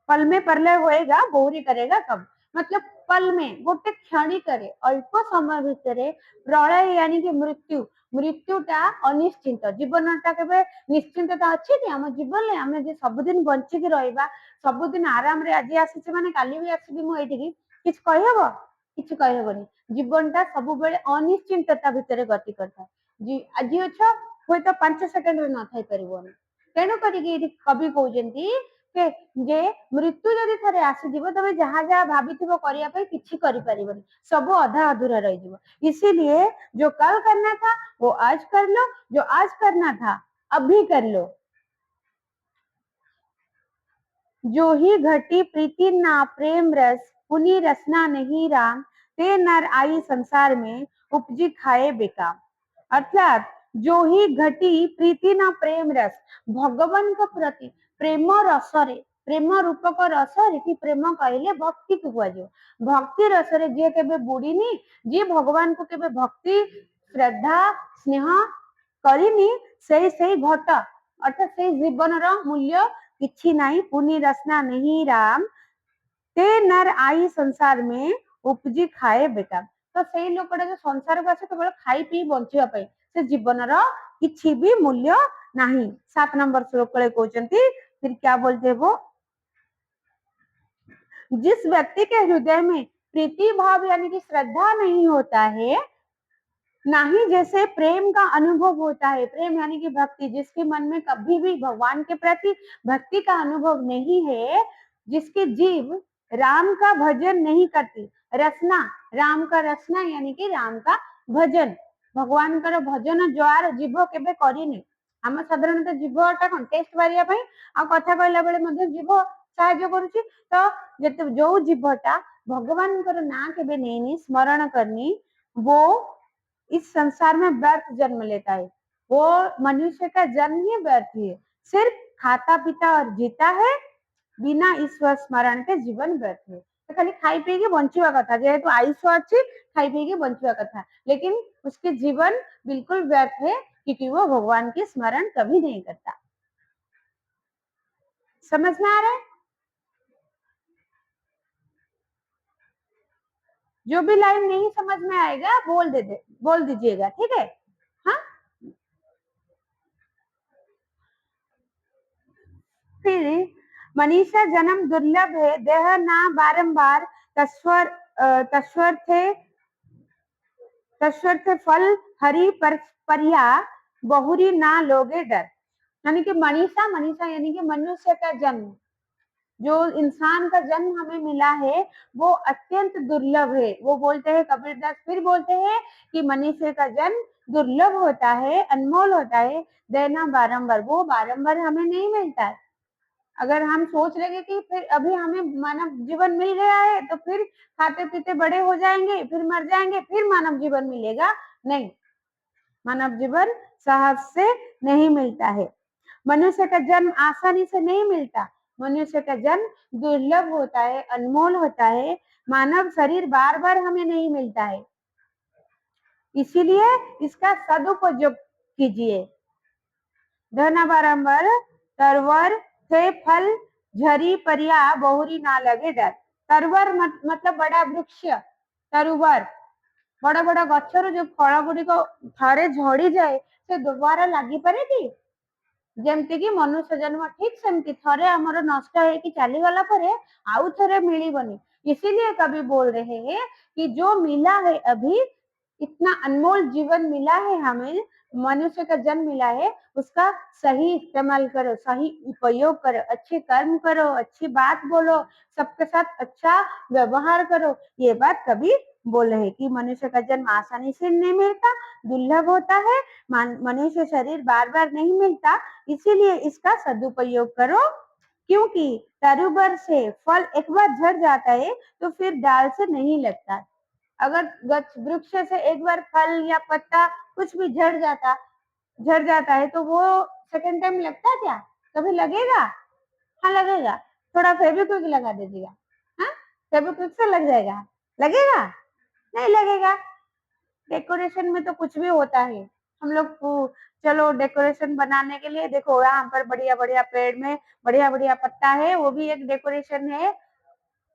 S1: पल में परलय होएगा बहुरी करेगा कब मतलब पल में गोटे क्षणिकरे अल्प समय भितरे प्रलय यानी कि मृत्युटा अनिश्चित जीवनटा केबे निश्चिंतता अछि कि हम जीवन ले हम जे सबदिन बंची कि रहबा सबदिन आराम रे आज आसीचे माने काली भी आसीबी मु एठी किछ कहबो କିଛି କହିହବନି। ଜୀବନଟା ସବୁବେଳେ ଅନିଶ୍ଚିନ୍ତତା ଭିତରେ ଗତି କରିଥାଏ। ଆଜି ଅଛ ହୁଏତ 5 ସେକେଣ୍ଡରେ ନଥାଇ ପାରିବନି। ତେଣୁ କରିକି ଏଠି କବି କହୁଛନ୍ତି ଯେ ମୃତ୍ୟୁ ଯଦି ଥରେ ଆସିଯିବ ତମେ ଯାହା ଯାହା ଭାବିଥିବ କରିବା ପାଇଁ କିଛି କରିପାରିବନି, ସବୁ ଅଧା ଅଧୁରା ରହିଯିବ। इसीलिए जो कल करना था वो आज कर लो, जो आज करना था अभी कर लो। जो ही घटी प्रीति ना प्रेम रस, पुनि रसना नहीं राम, ते नर आई संसार में उपजी खाए बेकाम। अर्थात जो ही घटी प्रीति ना प्रेम रस, भगवान प्रति प्रेम रसरे, प्रेम रूपक रसरे कि प्रेम कहले भक्ति को कुआଯିବ। भक्ति रसरे जे केबे बुड़ीनी, जे भगवान को केबे भक्ति श्रद्धा स्नेह करिनी, सेई घट अर्थात सेई जीवनर मूल्य किछि नाही। पुनि रसना नहीं राम, ते नर आई संसार में उपजी खाए बेकार। तो सेई लोकटा जो संसार को आसे केवल खाई पी बंचिवा पई, से जीवनर किछि भी मूल्य नाही। 7 नंबर श्लोक कले कहउचंती, फिर क्या बोलते वो, जिस व्यक्ति के हृदय में प्रीति भाव यानी कि श्रद्धा नहीं होता है, ना ही जैसे प्रेम का अनुभव होता है, प्रेम यानी कि भक्ति, जिसके मन में कभी भी भगवान के प्रति भक्ति का अनुभव नहीं है, जिसकी जीव राम का भजन नहीं करती, रसना, राम का रसना यानी कि राम का भजन, भगवान का भजन द्वार जीव केबे करिनी। हम साधारणतः जीवटा कौन टेस्ट मारिया पई आ कथा कहला बेले मध्ये जीव साहाय्य करूची। तो जते जो जीवटा भगवान कर ना केबे नेनी स्मरण करनी, वो इस संसार में व्यर्थ जन्म लेता है। वो मनुष्य का जन्म ही व्यर्थ है, सिर्फ खाता पीता और जीता है, बिना ईश्वर स्मरण के जीवन व्यर्थ है। तो खाली खाई पी के बंचिवा कथा, जेहेतु आयुष अच्छी खाई पी के बंचिवा कथा, लेकिन उसके जीवन बिल्कुल व्यर्थ है, क्योंकि वो भगवान की स्मरण कभी नहीं करता। समझ में आ रहा है? जो भी लाइन नहीं समझ में आएगा बोल दीजिएगा, ठीक है? हाँ, फिर मनीषा जन्म दुर्लभ है, देह ना बारंबार, तस्वर्थे तस्वर्थे फल हरि पर परिया, बहुरी ना लोगे डर। यानी कि मनीषा, मनीषा यानी कि मनुष्य का जन्म, जो इंसान का जन्म हमें मिला है वो अत्यंत दुर्लभ है। वो बोलते हैं, कबीरदास फिर बोलते हैं कि मनुष्य का जन्म दुर्लभ होता है, अनमोल होता है, देना बारंबार, वो बारंबार हमें नहीं मिलता है। अगर हम सोच लेंगे कि फिर अभी हमें मानव जीवन मिल गया है तो फिर खाते पीते बड़े हो जाएंगे, फिर मर जाएंगे, फिर मानव जीवन मिलेगा, नहीं, मानव जीवन सहज से नहीं मिलता है। मनुष्य का जन्म आसानी से नहीं मिलता, मनुष्य का जन्म दुर्लभ होता है, अनमोल होता है। मानव शरीर बार बार हमें नहीं मिलता है, इसीलिए इसका सदुपयोग कीजिए। धना बारंबार तरवर थे फल झरी परिया, बहुरी ना लगे डर। तरवर मतलब बड़ा वृक्ष, तरुवर बड़ बड़ गछर जो फल गुड़िक थे झड़ी जाए से दोबारा लगी पारे कि? जमती कि मनुष्य जन्म ठीक सेमती थरे हमर नष्ट है चली गला परे आउ थरे मिलिबनी। इसीलिए कवि बोल रहे हैं कि जो मिला है अभी, इतना अनमोल जीवन मिला है हमें, मनुष्य का जन्म मिला है, उसका सही इस्तेमाल करो, सही उपयोग करो, अच्छे कर्म करो, अच्छी बात बोलो, सबके साथ अच्छा व्यवहार करो। ये बात कवि बोल रहे हैं कि मनुष्य का जन्म आसानी से नहीं मिलता, दुर्लभ होता है, मनुष्य शरीर बार बार नहीं मिलता, इसीलिए इसका सदुपयोग करो। क्योंकि तरुबर से फल एक बार झड़ जाता है तो फिर डाल से नहीं लगता। अगर वृक्ष से एक बार फल या पत्ता कुछ भी झड़ जाता है तो वो सेकंड टाइम लगता है क्या? कभी लगेगा? हाँ लगेगा। थोड़ा फेविक्विक लगा दीजिएगा, हाँ, फेविक्विक से लग जाएगा, लगेगा? नहीं लगेगा। डेकोरेशन में तो कुछ भी होता है। हम लोग चलो डेकोरेशन बनाने के लिए देखो यहाँ पर बढ़िया बढ़िया पेड़ में बढ़िया बढ़िया पत्ता है, वो भी एक डेकोरेशन है।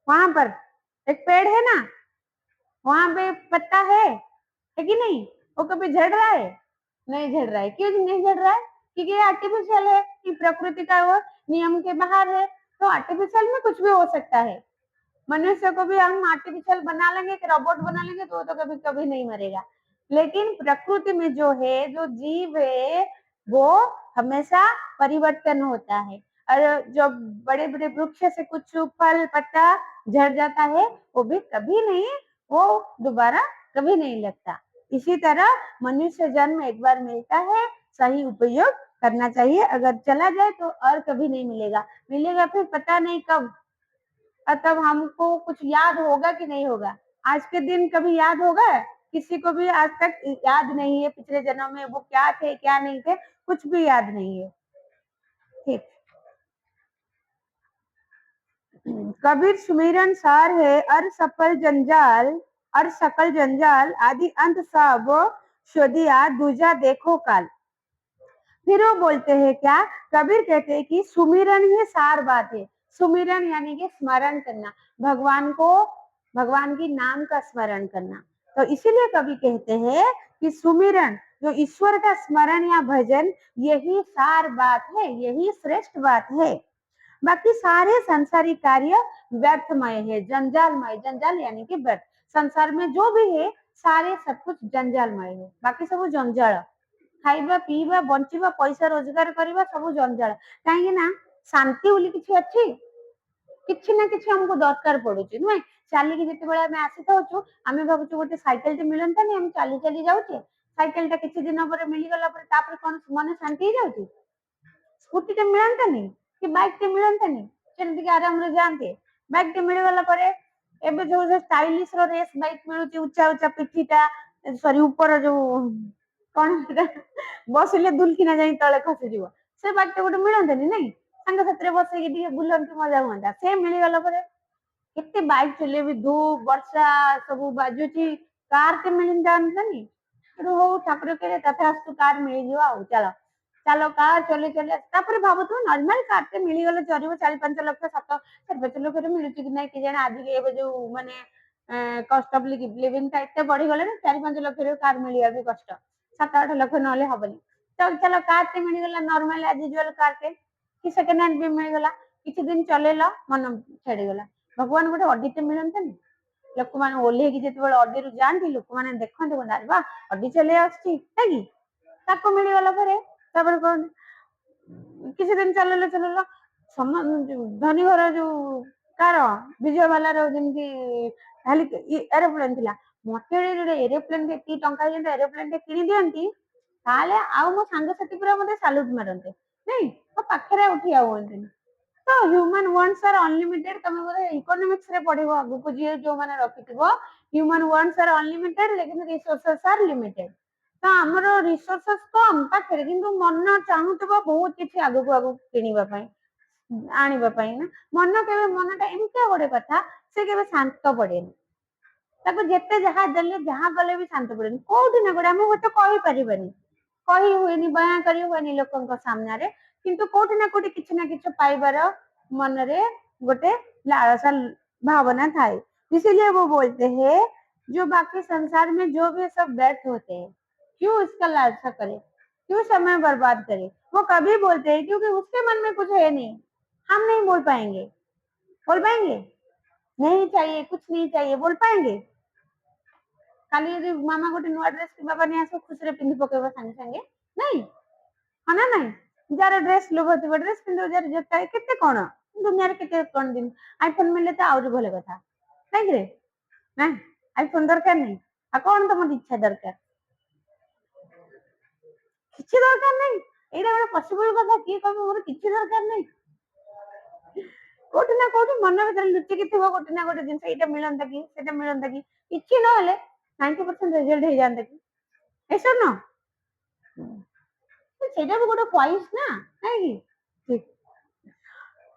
S1: वहां पर एक पेड़ है ना, वहां पे पत्ता है कि नहीं? वो कभी झड़ रहा है? नहीं झड़ रहा है। क्यों नहीं झड़ रहा है? क्योंकि ये आर्टिफिशियल है, कि प्रकृति का वो नियम के बाहर है, तो आर्टिफिशियल में कुछ भी हो सकता है। मनुष्य को भी हम आर्टिफिशियल बना लेंगे, कि रोबोट बना लेंगे, तो वो तो कभी कभी नहीं मरेगा। लेकिन प्रकृति में जो है, जो जीव है, वो हमेशा परिवर्तन होता है। और जो बड़े बड़े वृक्ष से कुछ फल पत्ता झड़ जाता है, वो भी कभी नहीं, वो दोबारा कभी नहीं लगता। इसी तरह मनुष्य जन्म एक बार मिलता है, सही उपयोग करना चाहिए, अगर चला जाए तो और कभी नहीं मिलेगा। मिलेगा फिर पता नहीं कब, और तब हमको कुछ याद होगा कि नहीं होगा। आज के दिन कभी याद होगा? किसी को भी आज तक याद नहीं है पिछले जन्म में वो क्या थे क्या नहीं थे, कुछ भी याद नहीं है। ठीक। कबीर सुमिरन सार है, और सकल जंजाल आदि अंत सब शोधिया दूजा देखो काल। फिर वो बोलते हैं क्या, कबीर कहते हैं कि सुमिरन ही सार बात है। सुमिरन यानी कि स्मरण करना, भगवान को, भगवान की नाम का स्मरण करना। तो इसीलिए कवि कहते हैं कि सुमिरन, जो ईश्वर का स्मरण या भजन, यही सार बात है, यही श्रेष्ठ बात है। बाकी सारे सांसारिक कार्य व्यर्थमय है, जंजालमय। जंजाल यानी कि व्यर्थ। संसार में जो भी है सारे सब कुछ जंजालमय है, बाकी सब जंजाल। खाइबा पिइबा बंचिबा पैसा रोजगार करबा सब जंजाल। काहे ना शांति बोली किछि अछि, किछि ना किछि हमको दरकार पड़ुछि नुहे। चालिकी जेतेबेले आमे आसीथाउछु, आमे भाबुछु गोटे साइकेल टे मिलंतानी, हम चाली चाली जाउछे, साइकेल टा किछि दिन पर मिली गला पर तापर कोन मन शांति हो जाउछि। स्कूटी टे मिलंतानी कि बाइक टे मिलंतानी, जेमति कि आराम रे जानते। बाइक टे मिल गला परे एबे जो स्टाइलिश रो रेस बाइक मिलुछि, ऊंचा ऊंचा पिठीटा, सॉरी ऊपर जो कौन बसिले दुलकिना जाई तले खसी जीव, से बाइक टे गोटे मिलंतानी नहीं। सांग साथरे बसे कि बुलंती मजा हुंता, से मिली गला परे केते बाइक चलेबी, धूप वर्षा सब बाजुची, कार ते मिल जानतानी। हो ठाकुर के तथास्तु कार मिल जियो आ, चलो चलो कार चले चले तापर भाबुथु नॉर्मल कार ते मिली गले चरिबो, 4-5 लाख 7-5 लाख रे मिलुची कि नहीं कि जाने। आज के एबे जो माने कॉस्ट ऑफ लिविंग ता इते बढ़ी गले ना, 4-5 लाख रे कार मिलिया भी कष्ट, 7-8 लाख नले हबनी। चल चलो कार ते मिली गला, नॉर्मल एज यूजुअल कार ते कि सेकंड हैंड भी मिल गला, किछि दिन चलेला मन छेड़ी गला। भगवान गोटे ऑडी ते मिलंतनी, लोक माने ओल्हे कि जेतेबेले ऑडी रु जानती, लोक माने देखंते बोला बा ऑडी चले आछी है कि, ताको मिली गला परे तापर कोन किसी दिन चलेला चलेला धनी घर जो कार विजय वाला रो जेमती खाली एरोप्लेन थिला, मते एरोप्लेन के की टंका जे एरोप्लेन के किनी दियंती, ताले आउ मो सांग साथी पुरा मते सैल्यूट मारंते नहीं, तो पाखरे उठी आउंते। तो ह्यूमन वांट्स आर अनलिमिटेड, तमे बोले इकोनॉमिक्स रे पढिबो आगु को जे जो माने रखिथिबो, ह्यूमन वांट्स आर अनलिमिटेड लेकिन रिसोर्सेस आर लिमिटेड। तो हमरो रिसोर्सेस कम पाखरे, किंतु मन चाहूतबो बहुत किछि आगु को आगु किनिबा पई, आनिबा पई ना। मन केबे मनटा एमते गोटे कथा, से केबे शांत पड़ेनी, ताको जेते जहा देले जहा गले भी शांत पड़ेनी। कोउठी ना गोटे हम होते कहि परिबनी, कहि हुएनी, बयां करि हुएनी लोकंक सामने रे, किंतु कोउठी ना किछ पाइबार मन रे गोटे लालसा भावना थाए। इसीलिए वो बोलते हैं जो बाकी संसार में जो भी सब व्यर्थ होते हैं, क्यों इसका लालसा करे, क्यों समय बर्बाद करे। वो कभी बोलते हैं क्योंकि उसके मन में कुछ है नहीं। हम नहीं बोल पाएंगे, बोल पाएंगे? नहीं चाहिए, कुछ नहीं चाहिए, बोल पाएंगे? खाली यदि मामा गोटे नुआ ड्रेस कि बाबा नहीं आस खुशी रे पिंधि पकेबा संगे संगे नहीं, हाँ ना नहीं। जार ड्रेस लोभ थी ड्रेस पिंधो, जार जोता केते कोन दुनिया रे केते कोन दिन आईफोन मिले तो आउरी भले कथा नहीं रे ना। आईफोन दरकार नहीं, आ कोन तुम इच्छा दरकार, किछि दरकार नहीं। एटा बड़ा पॉसिबल कथा, की कहबो मोर किछि दरकार नहीं। कोठी ना कोठी मन भीतर लुचिकी थिबो गोटे ना गोटे जिंस, एटा मिलंता कि सेटा मिलंता कि, किछि न हेले 90% रिजल्ट हे जानता कि, ऐसा ना सेटा भी गोटे ख्वाहिश ना, नहीं कि ठीक।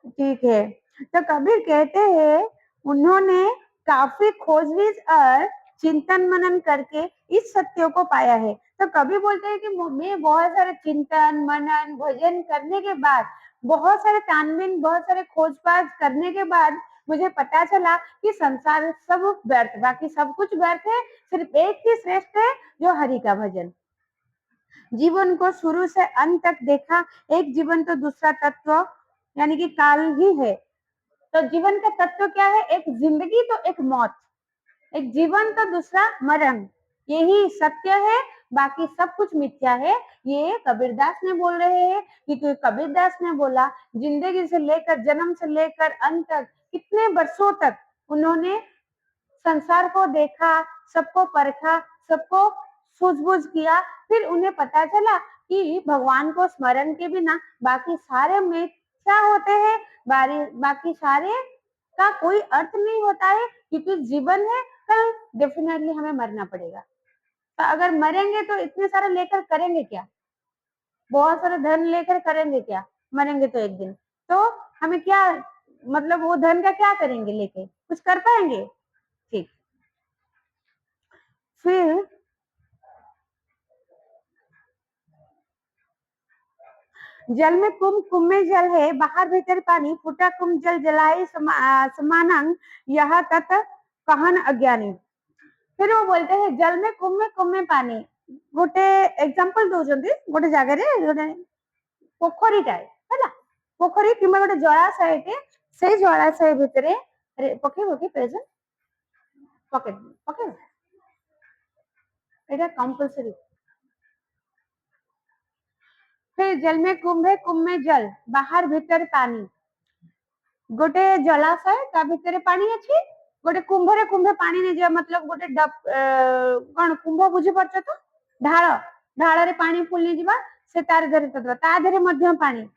S1: ठीक है, तो कबीर कहते हैं उन्होंने काफी खोजबीन और चिंतन मनन करके इस सत्य को पाया है। तो कबीर बोलते हैं कि मैं बहुत सारे चिंतन मनन भजन करने के बाद, बहुत सारे तानबीन, बहुत सारे खोजपाज करने के बाद मुझे पता चला कि संसार सब व्यर्थ, बाकी सब कुछ व्यर्थ है, सिर्फ एक ही श्रेष्ठ है जो हरि का भजन। जीवन को शुरू से अंत तक देखा, एक जीवन तो दूसरा तत्व यानी कि काल ही है। तो जीवन का तत्व क्या है? एक जिंदगी तो एक मौत, एक जीवन तो दूसरा मरण, यही सत्य है, बाकी सब कुछ मिथ्या है। ये कबीरदास ने बोल रहे हैं, क्योंकि कबीरदास ने बोला जिंदगी से लेकर जन्म से लेकर अंत तक कितने वर्षों तक उन्होंने संसार को देखा, सबको परखा, सबको सूझबूझ किया, फिर उन्हें पता चला कि भगवान को स्मरण के बिना बाकी सारे मिथ्या होते हैं, बाकी सारे का कोई अर्थ नहीं होता है, क्योंकि जीवन है, कल डेफिनेटली हमें मरना पड़ेगा। तो अगर मरेंगे तो इतने सारे लेकर करेंगे क्या? बहुत सारे धन लेकर करेंगे क्या? मरेंगे तो एक दिन। तो हमें क्या मतलब, वो धन का क्या करेंगे लेके? कुछ कर पाएंगे? ठीक। फिर जल में कुंभ, कुंभ में जल है, बाहर भीतर पानी, फूटा कुंभ जल जलाए समानांग, यह तत् कहन अज्ञानी। फिर वो बोलते हैं जल में कुंभ में पानी। गोटे एग्जांपल दउछंती, गोटे जगह रे गोटे पोखरी टाए हैला, पोखरी किंबा गोटे जलाशय टे, सेई जलाशय भितरे पके प्रेजेंट पके एटा कंपलसरी। फिर जल में कुंभ है, कुंभ में जल, बाहर भीतर पानी। गोटे जलाशय ता भितर पानी अछि, गोटे कुंभरे कुंभे पानी नहीं जा, मतलब गोटे कौन कुंभ बुझी पारछ तो, ढाल ढाल रे पानी फुल नहीं जीवा, से तार धरे तत्व ता धरे मध्य पानी।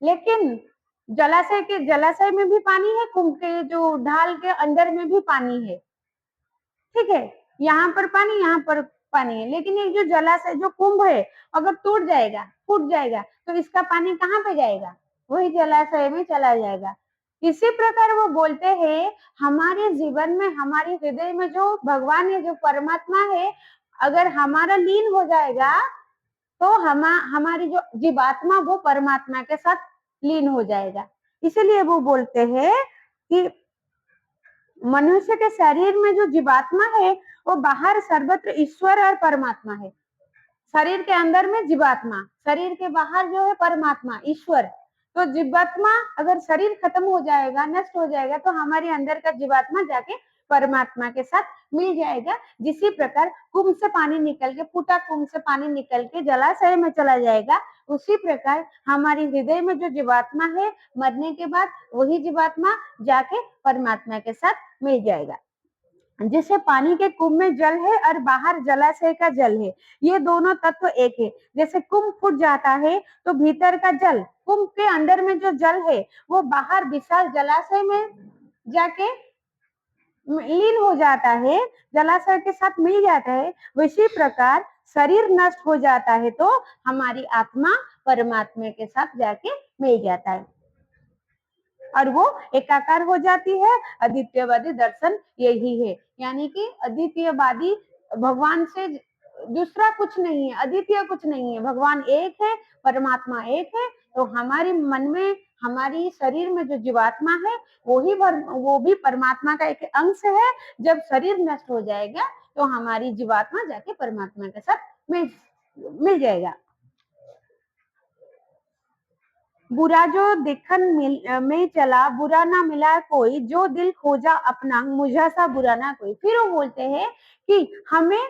S1: लेकिन जलाशय में भी पानी है, कुंभ के जो ढाल के अंदर में भी पानी है, ठीक है, यहाँ पर पानी, यहाँ पर पानी है, लेकिन ये जो जलाशय जो कुंभ है अगर टूट जाएगा, फूट जाएगा, तो इसका पानी कहाँ पे जाएगा? वही जलाशय में चला जाएगा। इसी प्रकार वो बोलते हैं हमारे जीवन में, हमारे हृदय में जो भगवान है, जो परमात्मा है, अगर हमारा लीन हो जाएगा तो हमारी जो जीवात्मा वो परमात्मा के साथ लीन हो जाएगा। इसीलिए वो बोलते हैं कि मनुष्य के शरीर में जो जीवात्मा है वो बाहर सर्वत्र ईश्वर और परमात्मा है। शरीर के अंदर में जीवात्मा, शरीर के बाहर जो है परमात्मा ईश्वर। तो जीवात्मा अगर शरीर खत्म हो जाएगा, नष्ट हो जाएगा, तो हमारे अंदर का जीवात्मा जाके परमात्मा के साथ मिल जाएगा। जिसी प्रकार कुंभ से पानी निकल के, फूटा कुंभ से पानी निकल के जलाशय में चला जाएगा, उसी प्रकार हमारी हृदय में जो जीवात्मा है, मरने के बाद वही जीवात्मा जाके परमात्मा के साथ मिल जाएगा। जैसे पानी के कुंभ में जल है और बाहर जलाशय का जल है, ये दोनों तत्व एक है। जैसे कुंभ फूट जाता है तो भीतर का जल, कुंभ के अंदर में जो जल है वो बाहर विशाल जलाशय में जाके लीन हो जाता है, जलाशय के साथ मिल जाता है। वैसी प्रकार शरीर नष्ट हो जाता है तो हमारी आत्मा परमात्मा के साथ जाके मिल जाता है और वो एकाकार हो जाती है। अद्वितीयवादी दर्शन यही है, यानी कि अद्वितीयवादी भगवान से दूसरा कुछ नहीं है, अद्वितीय कुछ नहीं है, भगवान एक है, परमात्मा एक है। तो हमारे मन में, हमारी शरीर में जो जीवात्मा है वो भी परमात्मा का एक अंश है। जब शरीर नष्ट हो जाएगा तो हमारी जीवात्मा जाके परमात्मा के साथ मिल जाएगा। बुरा जो देखन में चला, बुरा ना मिला कोई, जो दिल खोजा अपना, मुझा सा बुरा ना कोई। फिर वो बोलते हैं कि हमें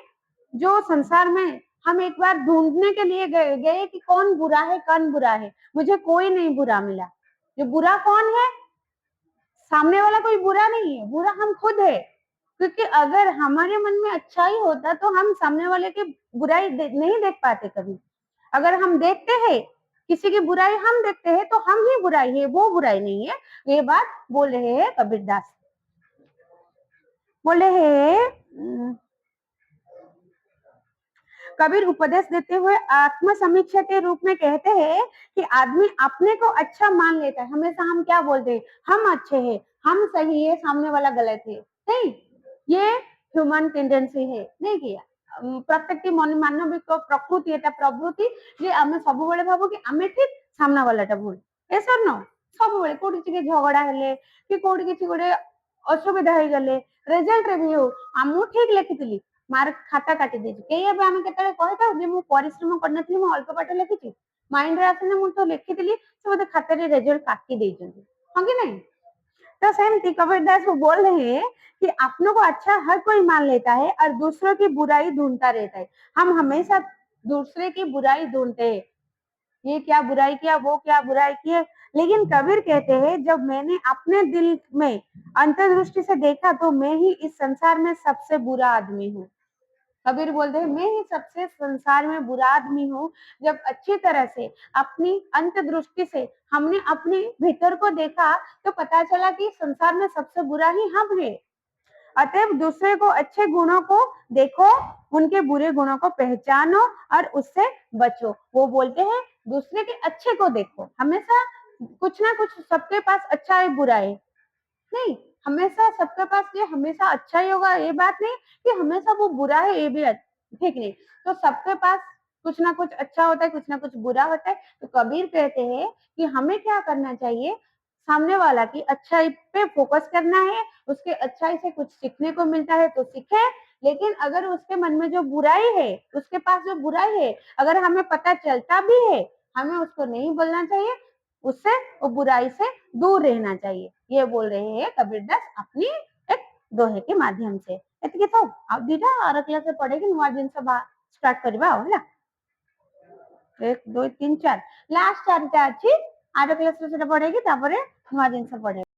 S1: जो संसार में हम एक बार ढूंढने के लिए गए कि कौन बुरा है, कौन बुरा है, मुझे कोई नहीं बुरा मिला। जो बुरा कौन है? सामने वाला कोई बुरा नहीं है, बुरा हम खुद है। क्योंकि अगर हमारे मन में अच्छाई होता तो हम सामने वाले की बुराई नहीं देख पाते कभी। अगर हम देखते हैं किसी की बुराई, हम देखते हैं तो हम ही बुराई है, वो बुराई नहीं है। ये बात बोल रहे हैं कबीरदास। बोल रहे हैं कबीर उपदेश देते हुए आत्म समीक्षा के रूप में कहते हैं कि आदमी अपने को अच्छा मान लेता है। हमेशा हम क्या बोलते हैं? हम अच्छे हैं, हम सही है, सामने वाला गलत है। नहीं, ये ह्यूमन टेंडेंसी है, नहीं किया प्रत्येक मानविक प्रकृति, एटा प्रवृत्ति जे आमे सब बेले भाबो कि आमे ठीक, सामना वालाटा भूल। ऐसा न सब बेले कोठी टिके झगड़ा हेले कि कोठी किछि गोटे असुविधा हो गले, रिजल्ट रे भी हो आमु ठीक लिखिथिली, मार्क खाता काटी देछि, केही अब आमे केतले कहता जे मु परिश्रम करनथि, मु अल्प पाठ लिखिछि, माइंड रे आसने मु तो लिखिथिली, से मते खाता रे रिजल्ट काटी देछन्ती। हाँ कि नहीं? तो सेमती कबीरदास वो बोल रहे हैं कि अपनों को अच्छा हर कोई मान लेता है और दूसरों की बुराई ढूंढता रहता है। हम हमेशा दूसरे की बुराई ढूंढते हैं, ये क्या बुराई किया, वो क्या बुराई किए। लेकिन कबीर कहते हैं जब मैंने अपने दिल में अंतर्दृष्टि से देखा तो मैं ही इस संसार में सबसे बुरा आदमी हूँ। कबीर बोलते हैं मैं ही सबसे संसार में बुरा आदमी हूँ। जब अच्छी तरह से अपनी अंत दृष्टि से हमने अपने भीतर को देखा तो पता चला कि संसार में सबसे बुरा ही हम है। अतएव दूसरे को अच्छे गुणों को देखो, उनके बुरे गुणों को पहचानो और उससे बचो। वो बोलते हैं दूसरे के अच्छे को देखो, हमेशा कुछ ना कुछ सबके पास अच्छा है बुरा है नहीं, हमेशा सबके पास ये हमेशा अच्छा ही होगा ये बात नहीं कि हमेशा वो बुरा है ये भी ठीक नहीं। तो सबके पास कुछ ना कुछ अच्छा होता है, कुछ ना कुछ बुरा होता है। तो कबीर कहते हैं कि हमें क्या करना चाहिए, सामने वाला की अच्छाई पे फोकस करना है, उसके अच्छाई से कुछ सीखने को मिलता है तो सीखे। लेकिन अगर उसके मन में जो बुराई है, उसके पास जो बुराई है, अगर हमें पता चलता भी है, हमें उसको नहीं बोलना चाहिए, उससे वो बुराई से दूर रहना चाहिए। ये बोल रहे हैं कबीरदास अपनी एक दोहे के माध्यम से। ଏତିକି ତ ଆଉ ଦିଟା ଆର କ୍ଲାସରେ ପଢେଇକି ନୂଆ ଜିନିଷ ଷ୍ଟାର୍ଟ କରିବା ଆଉ ହେଲା। 1 2 3 4 ଲାଷ୍ଟ ଚାରିଟା ଅଛି, ଆର କ୍ଲାସରେ ସେଟା ପଢେଇକି ତାପରେ ନୂଆ ଜିନିଷ ପଢେଇବା।